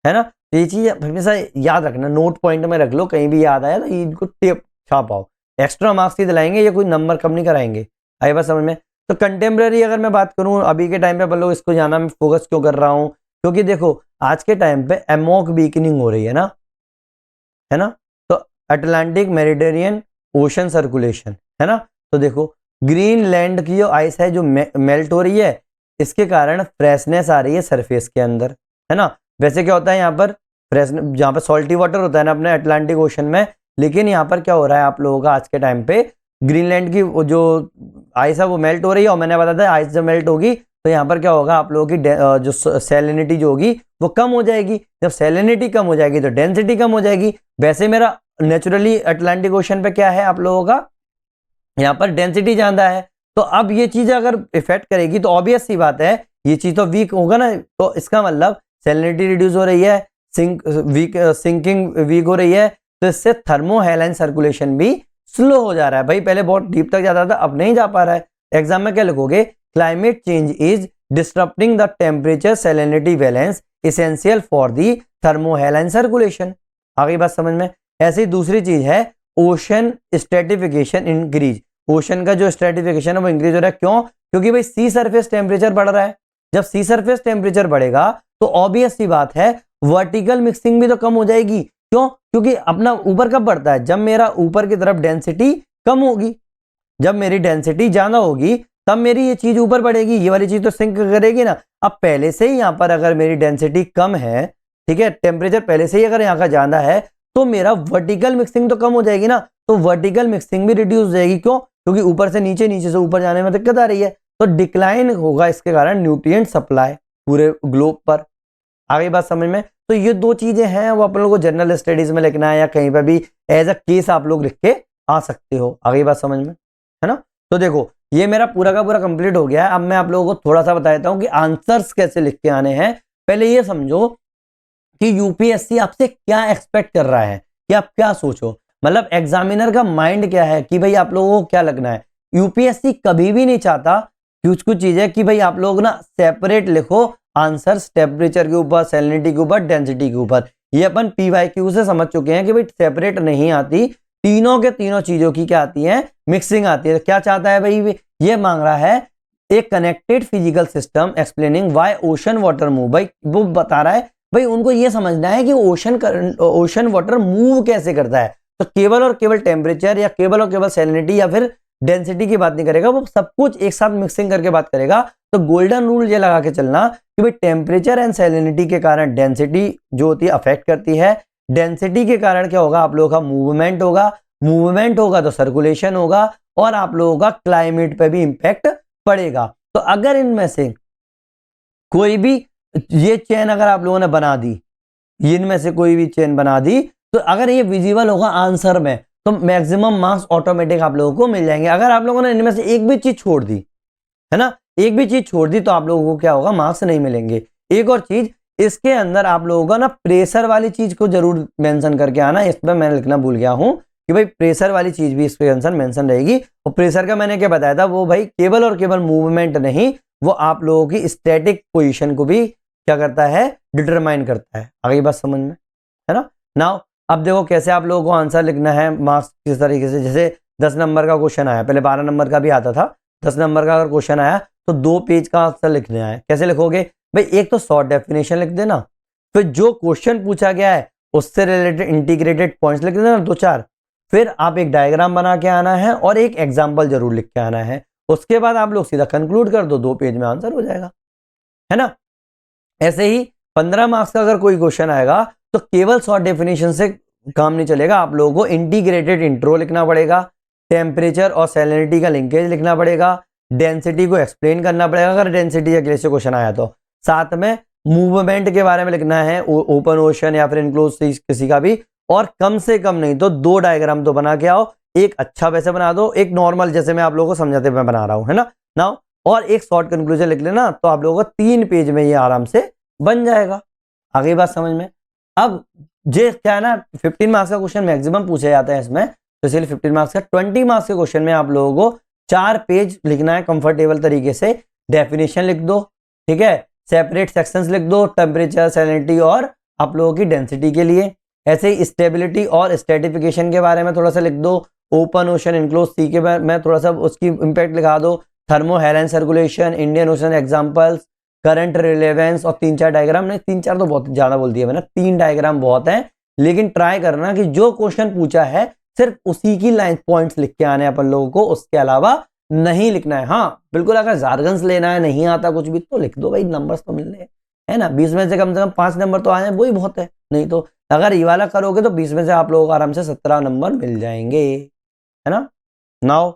है ना। तो ये चीज हमेशा याद रखना, नोट पॉइंट में रख लो, कहीं भी याद आया तो इनको टेप छापाओ। एक्स्ट्रा मार्क्स ही दिलाएंगे, ये कोई नंबर कम नहीं कराएंगे। आई बात समझ में। तो कंटेम्प्रेरी अगर मैं बात करूं अभी के टाइम पे अपन लोग इसको जाना मैं फोकस क्यों कर रहा हूं, क्योंकि देखो आज के टाइम पे एमोक वीकनिंग हो रही है ना, तो अटलांटिक मेडिटेरियन ओशन सर्कुलेशन, है ना। तो देखो ग्रीनलैंड की जो आइस है जो मेल्ट हो रही है, इसके कारण फ्रेशनेस आ रही है सरफेस के अंदर, है ना। वैसे क्या होता है यहाँ पर फ्रेशनेस, जहाँ पर सॉल्टी वाटर होता है ना अपने अटलांटिक ओशन में, लेकिन यहाँ पर क्या हो रहा है आप लोगों का आज के टाइम पे ग्रीनलैंड की जो आइस है वो मेल्ट हो रही है, और मैंने बताया था आइस जब मेल्ट होगी तो यहाँ पर क्या होगा आप लोगों की जो सैलिनिटी जो होगी वो कम हो जाएगी। जब सैलिनिटी कम हो जाएगी तो डेंसिटी कम हो जाएगी। वैसे मेरा नेचुरली अटलांटिक ओशन पे क्या है आप लोगों का, यहाँ पर डेंसिटी ज्यादा है, तो अब ये चीज अगर इफेक्ट करेगी तो ऑब्वियस सी बात है ये चीज तो वीक होगा ना। तो इसका मतलब सैलिनिटी रिड्यूस हो रही है, सिंकिंग वीक हो रही है, तो इससे थर्मो हैलाइन सर्कुलेशन भी स्लो हो जा रहा है। भाई पहले बहुत डीप तक जाता था, अब नहीं जा पा रहा है। एग्जाम में क्या लिखोगे, climate change is disturbing the temperature salinity balance essential for the thermo haline circulation. आगे बात समझ में। ऐसे ही दूसरी चीज है ओशन स्ट्रेटिफिकेशन इंक्रीज। ओशन का जो स्ट्रेटिफिकेशन है वो इंक्रीज हो रहा है, क्यों, क्योंकि भाई सी सरफेस टेम्परेचर बढ़ रहा है। जब सी सरफेस टेम्परेचर बढ़ेगा तो ऑब्वियस सी बात है वर्टिकल मिक्सिंग भी तो कम हो जाएगी। क्यों, क्योंकि अपना ऊपर कब बढ़ता है, जब मेरा ऊपर की तरफ डेंसिटी कम होगी, जब मेरी डेंसिटी ज्यादा होगी तब मेरी ये चीज ऊपर बढ़ेगी, ये वाली चीज तो सिंक करेगी ना। अब पहले से ही यहां पर अगर मेरी डेंसिटी कम है, ठीक है, टेम्परेचर पहले से ही अगर यहाँ का ज्यादा है तो मेरा वर्टिकल मिक्सिंग तो कम हो जाएगी ना, तो वर्टिकल मिक्सिंग भी रिड्यूस हो जाएगी। क्यों, क्योंकि ऊपर से नीचे, नीचे से ऊपर जाने में दिक्कत आ रही है, तो डिक्लाइन होगा इसके कारण न्यूट्रिएंट सप्लाई पूरे ग्लोब पर। आगे बात समझ में। तो ये दो चीजें हैं वो अपन लोग को जनरल स्टडीज में लिखना है या कहीं पर भी एज अ केस आप लोग लिख के आ सकते हो। आगे बात समझ में, है ना। तो देखो ये मेरा पूरा का पूरा कंप्लीट हो गया है। अब मैं आप लोगों को थोड़ा सा बता देता हूं कि आंसर्स कैसे लिख के आने हैं। पहले ये समझो कि यूपीएससी आपसे क्या एक्सपेक्ट कर रहा है, कि आप क्या सोचो, मतलब एग्जामिनर का माइंड क्या है कि भाई आप लोगों को क्या लगना है। यूपीएससी कभी भी नहीं चाहता कुछ चीजें कि भाई आप लोग ना सेपरेट लिखो आंसर्स टेम्परेचर के ऊपर, सैलिनिटी के ऊपर, डेंसिटी के ऊपर। ये अपन पीवाईक्यू से समझ चुके हैं कि भाई सेपरेट नहीं आती, तीनों के तीनों चीजों की क्या आती है, मिक्सिंग आती है। तो क्या चाहता है भाई, ये मांग रहा है एक connected physical system explaining why ocean water move. भाई वो बता रहा है भाई उनको ये समझना है कि ओशन वाटर मूव कैसे करता है। तो केवल और केवल टेम्परेचर या केवल और केवल सैलिनिटी या फिर डेंसिटी की बात नहीं करेगा, वो सब कुछ एक साथ मिक्सिंग करके बात करेगा। तो गोल्डन रूल ये लगा के चलना कि भाई टेम्परेचर एंड सैलिनिटी के कारण डेंसिटी जो होती है अफेक्ट करती है, डेंसिटी के कारण क्या होगा आप लोगों का मूवमेंट होगा, मूवमेंट होगा तो सर्कुलेशन होगा, और आप लोगों का क्लाइमेट पे भी इंपैक्ट पड़ेगा। तो अगर इनमें से कोई भी ये चेन अगर आप लोगों ने बना दी, इनमें से कोई भी चेन बना दी, तो अगर ये विजिबल होगा आंसर में तो मैक्सिमम मार्क्स ऑटोमेटिक आप लोगों को मिल जाएंगे। अगर आप लोगों ने इनमें से एक भी चीज छोड़ दी, है ना, एक भी चीज छोड़ दी, तो आप लोगों को क्या होगा, मार्क्स नहीं मिलेंगे। एक और चीज इसके अंदर आप लोगों का ना प्रेशर वाली चीज को जरूर मेंशन करके आना। इस पर मैं लिखना भूल गया हूं कि भाई प्रेशर वाली चीज भी इस पे आंसर मेंशन रहेगी। और प्रेशर का मैंने क्या बताया था, वो भाई केवल और केवल मूवमेंट नहीं, वो आप लोगों की स्टैटिक पोजीशन को भी क्या करता है, डिटरमाइन करता है। आगे बात समझ में, है ना। नाउ अब देखो कैसे आप लोगों को आंसर लिखना है मार्क्स किस तरीके से। जैसे 10 नंबर का क्वेश्चन आया, पहले 12 नंबर का भी आता था, 10 नंबर का अगर क्वेश्चन आया तो 2 पेज का आंसर लिखना है। कैसे लिखोगे भाई, एक तो शॉर्ट डेफिनेशन लिख देना, फिर जो क्वेश्चन पूछा गया है उससे रिलेटेड इंटीग्रेटेड पॉइंट्स लिख देना 2-4, फिर आप एक डायग्राम बना के आना है और एक एग्जाम्पल जरूर लिख के आना है। उसके बाद आप लोग सीधा कंक्लूड कर दो, 2 पेज में आंसर हो जाएगा, है ना। ऐसे ही 15 मार्क्स का अगर कोई क्वेश्चन आएगा तो केवल शॉर्ट डेफिनेशन से काम नहीं चलेगा, आप लोगों को इंटीग्रेटेड इंट्रो लिखना पड़ेगा, टेम्परेचर और सैलिनिटी का लिंकेज लिखना पड़ेगा, डेंसिटी को एक्सप्लेन करना पड़ेगा अगर डेंसिटी अगले से क्वेश्चन आया तो, साथ में मूवमेंट के बारे में लिखना है, ओपन ओशन या फिर इनक्लोज किसी का भी, और कम से कम नहीं तो 2 डायग्राम तो बना के आओ, एक अच्छा वैसे बना दो, एक नॉर्मल जैसे मैं आप लोगों को समझाते हुए बना रहा हूं, है ना नाउ, और एक शॉर्ट कंक्लूजन लिख लेना, तो आप लोगों को 3 पेज में ये आराम से बन जाएगा। आगे बात समझ में। अब ये क्या है ना, 15 मार्क्स का क्वेश्चन मैक्सिमम पूछा जाता है इसमें, तो इसलिए 15 मार्क्स का 20 मार्क्स के क्वेश्चन में आप लोगों को 4 पेज लिखना है कंफर्टेबल तरीके से। डेफिनेशन लिख दो, ठीक है, सेपरेट सेक्शंस लिख दो, टेम्परेचर, सैलिनिटी और आप लोगों की डेंसिटी के लिए। ऐसे ही स्टेबिलिटी और स्ट्रेटिफिकेशन के बारे में थोड़ा सा लिख दो, ओपन ओशन, इनक्लोज सी के बारे में थोड़ा सा उसकी इंपैक्ट लिखा दो, thermo Helen circulation, Indian ocean examples, current relevance, और 3-4 डायग्राम, नहीं 3-4 तो बहुत ज्यादा बोल दिया मैंने, 3 डायग्राम बहुत है, लेकिन ट्राई करना कि जो क्वेश्चन पूछा है सिर्फ उसी की लाइन पॉइंट्स लिख के आने अपन लोगों को, उसके अलावा नहीं लिखना है। हाँ बिल्कुल, अगर जार्गन्स लेना है, नहीं आता कुछ भी, तो लिख दो भाई, नंबर्स तो मिलने हैं, है ना, 20 में से कम 5 नंबर तो आए, वही बहुत है। नहीं तो अगर ये वाला करोगे तो 20 में से आप लोगों को आराम से 17 नंबर मिल जाएंगे, है ना। नाउ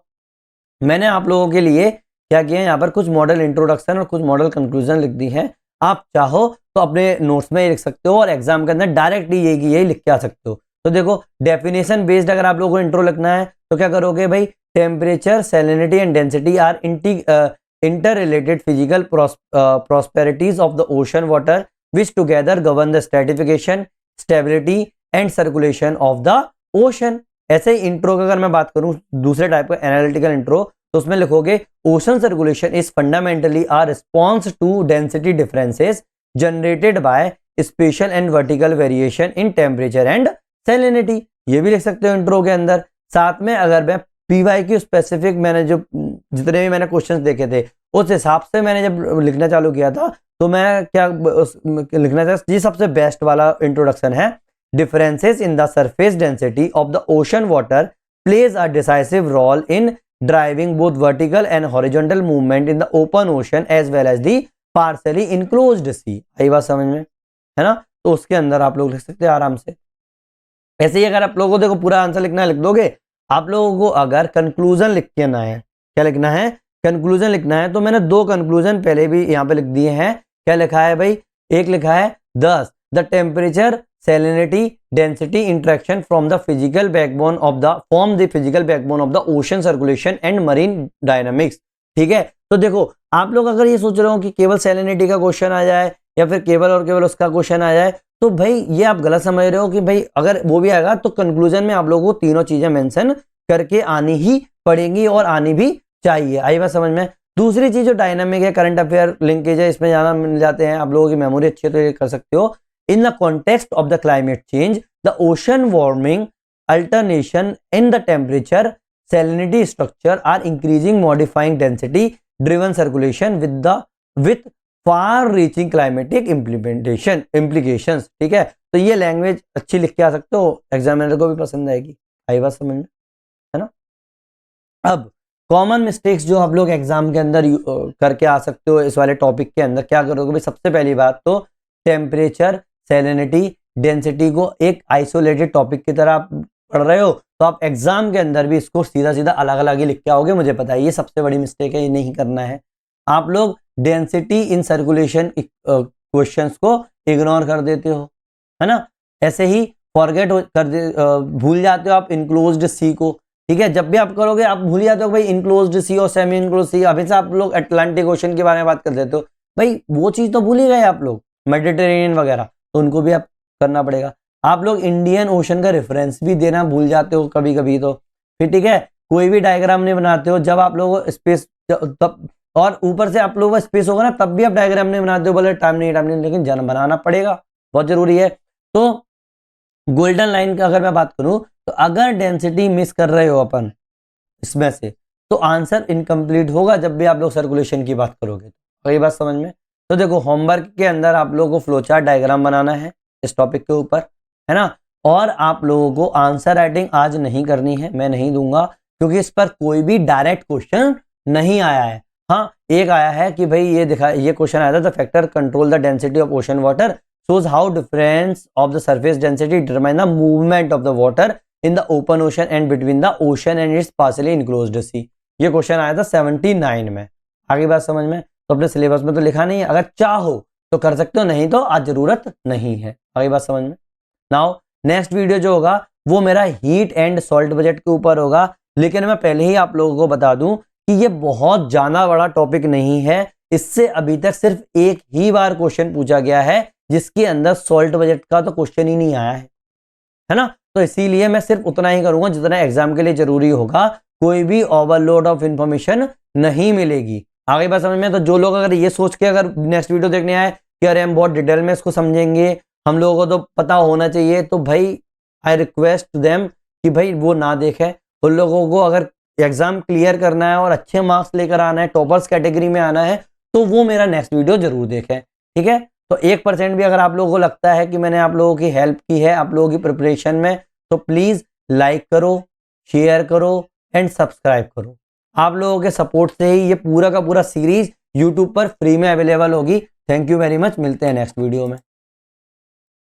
मैंने आप लोगों के लिए क्या किया है, यहाँ पर कुछ मॉडल इंट्रोडक्शन और कुछ मॉडल कंक्लूजन लिख दी है। आप चाहो तो अपने नोट्स में लिख सकते हो और एग्जाम के अंदर डायरेक्ट यही लिख के आ सकते हो। तो देखो, डेफिनेशन बेस्ड अगर आप लोगों को इंट्रो लिखना है तो क्या करोगे भाई, temperature, salinity and density are interrelated physical prosperities of the ocean water which together govern the stratification, stability and circulation of the ocean. ऐसे ही इंट्रो की अगर मैं बात करूं दूसरे टाइप का एनालिटिकल इंट्रो, तो उसमें लिखोगे ocean circulation is fundamentally a response to density differences generated by spatial and vertical variation in temperature and salinity. ये भी लिख सकते हो इंट्रो के अंदर। साथ में अगर मैं पीवाईक्यू स्पेसिफिक, मैंने जो जितने भी मैंने क्वेश्चंस देखे थे उस हिसाब से मैंने जब लिखना चालू किया था, तो मैं क्या लिखना चाहता, ये सबसे बेस्ट वाला इंट्रोडक्शन है, differences in the surface density of the ocean water plays a decisive role in driving both vertical and horizontal movement in the open ocean as well as the partially enclosed sea। आई बात समझ में, है ना। तो उसके अंदर आप लोग लिख सकते हैं आराम से। ऐसे ही अगर आप लोगों को देखो पूरा आंसर लिखना है, लिख दोगे। आप लोगों को अगर कंक्लूजन लिख के ना है, क्या लिखना है, कंक्लूजन लिखना है, तो मैंने 2 कंक्लूजन पहले भी यहाँ पे लिख दिए हैं। क्या लिखा है भाई, एक लिखा है thus the temperature, salinity, density interaction from the physical backbone of the ocean circulation and marine dynamics। ठीक है, तो देखो आप लोग अगर ये सोच रहे हो कि केवल सैलिनिटी का क्वेश्चन आ जाए या फिर केवल और केवल उसका क्वेश्चन आ जाए, तो भाई ये आप गलत समझ रहे हो कि भाई अगर वो भी आएगा तो कंक्लूजन में आप लोगों को तीनों चीजें मेंशन करके आनी ही पड़ेंगी और आनी भी चाहिए। आई बात समझ में। दूसरी चीज जो डायनामिक है, करंट अफेयर लिंकेज है, इसमें ज्यादा मिल जाते हैं, आप लोगों की मेमोरी अच्छी है तो ये कर सकते हो। In the context of the climate change, the ocean warming, alternation in the temperature, salinity structure are increasing, modifying density driven circulation with far-reaching climatic implications। ठीक है, तो ये लैंग्वेज अच्छी लिख के आ सकते हो, एग्जामिनर को भी पसंद आएगी। आई बात समझ में, है ना। अब कॉमन मिस्टेक्स जो आप लोग एग्जाम के अंदर करके आ सकते हो इस वाले टॉपिक के अंदर, क्या करोगे भाई, सबसे पहली बात तो टेम्परेचर, सैलिनिटी, डेंसिटी को एक आइसोलेटेड टॉपिक की तरह आप पढ़ रहे हो, तो आप एग्जाम के अंदर भी इसको सीधा सीधा अलग अलग ही लिख के आओगे। मुझे पता है ये सबसे बड़ी मिस्टेक है, ये नहीं करना है। आप लोग डेंसिटी इन सर्कुलेशन क्वेश्चंस को इग्नोर कर देते हो, है ना। ऐसे ही फॉरगेट भूल जाते हो आप इनक्लोज्ड सी को। ठीक है, जब भी आप करोगे आप भूल जाते हो भाई इनक्लोज्ड सी और सेमी इनक्लोज्ड सी। अभी से आप लोग अटलांटिक ओशन के बारे में बात कर देते हो, भाई वो चीज तो भूल ही गए आप लोग, मेडिटेरेनियन वगैरह, तो उनको भी आप करना पड़ेगा। आप लोग इंडियन ओशन का रेफरेंस भी देना भूल जाते हो कभी कभी, तो फिर ठीक है, कोई भी डायग्राम नहीं बनाते हो जब आप लोग स्पेस तब, और ऊपर से आप लोगों का स्पेस होगा ना तब भी आप डायग्राम नहीं बनाते हो, बोले टाइम नहीं, लेकिन जन बनाना पड़ेगा, बहुत जरूरी है। तो गोल्डन लाइन का अगर मैं बात करूं, तो अगर डेंसिटी मिस कर रहे हो अपन इसमें से, तो आंसर इनकम्प्लीट होगा जब भी आप लोग सर्कुलेशन की बात करोगे। तो ये बात समझ में। तो देखो होमवर्क के अंदर आप लोगों को फ्लोचार्ट डायग्राम बनाना है इस टॉपिक के ऊपर, है ना। और आप लोगों को आंसर राइटिंग आज नहीं करनी है, मैं नहीं दूंगा, क्योंकि इस पर कोई भी डायरेक्ट क्वेश्चन नहीं आया है। हाँ, एक आया है कि भाई ये क्वेश्चन आया था, the factor control the density of ocean water shows how difference of the surface density determine the movement of the water in the open ocean and between the ocean and its partially enclosed sea। ये question आया था 79 में। आगे बात समझ में? तो अपने सिलेबस में तो लिखा नहीं है, अगर चाहो तो कर सकते हो, नहीं तो आज जरूरत नहीं है। आगे बात समझ में? नाउ नेक्स्ट वीडियो जो होगा वो मेरा हीट एंड सॉल्ट बजट के ऊपर होगा, लेकिन मैं पहले ही आप लोगों को बता दूं कि ये बहुत ज्यादा बड़ा टॉपिक नहीं है। इससे अभी तक सिर्फ एक ही बार क्वेश्चन पूछा गया है जिसके अंदर सॉल्ट बजट का तो क्वेश्चन ही नहीं आया है ना। तो इसीलिए मैं सिर्फ उतना ही करूंगा जितना एग्जाम के लिए जरूरी होगा, कोई भी ओवरलोड ऑफ इंफॉर्मेशन नहीं मिलेगी। आगे बात समझ में? तो जो लोग अगर ये सोच के अगर नेक्स्ट वीडियो देखने आए कि अरे हम बहुत डिटेल में इसको समझेंगे, हम लोगों को तो पता होना चाहिए, तो भाई आई रिक्वेस्ट देम कि भाई वो ना देखें। उन लोगों को अगर एग्जाम क्लियर करना है और अच्छे मार्क्स लेकर आना है, टॉपर्स कैटेगरी में आना है, तो वो मेरा नेक्स्ट वीडियो जरूर देखें, ठीक है। तो 1% भी अगर आप लोगों को लगता है कि मैंने आप लोगों की हेल्प की है आप लोगों की प्रिपरेशन में, तो प्लीज लाइक करो, शेयर करो एंड सब्सक्राइब करो। आप लोगों के सपोर्ट से ही ये पूरा का पूरा सीरीज यूट्यूब पर फ्री में अवेलेबल होगी। थैंक यू वेरी मच, मिलते हैं नेक्स्ट वीडियो में।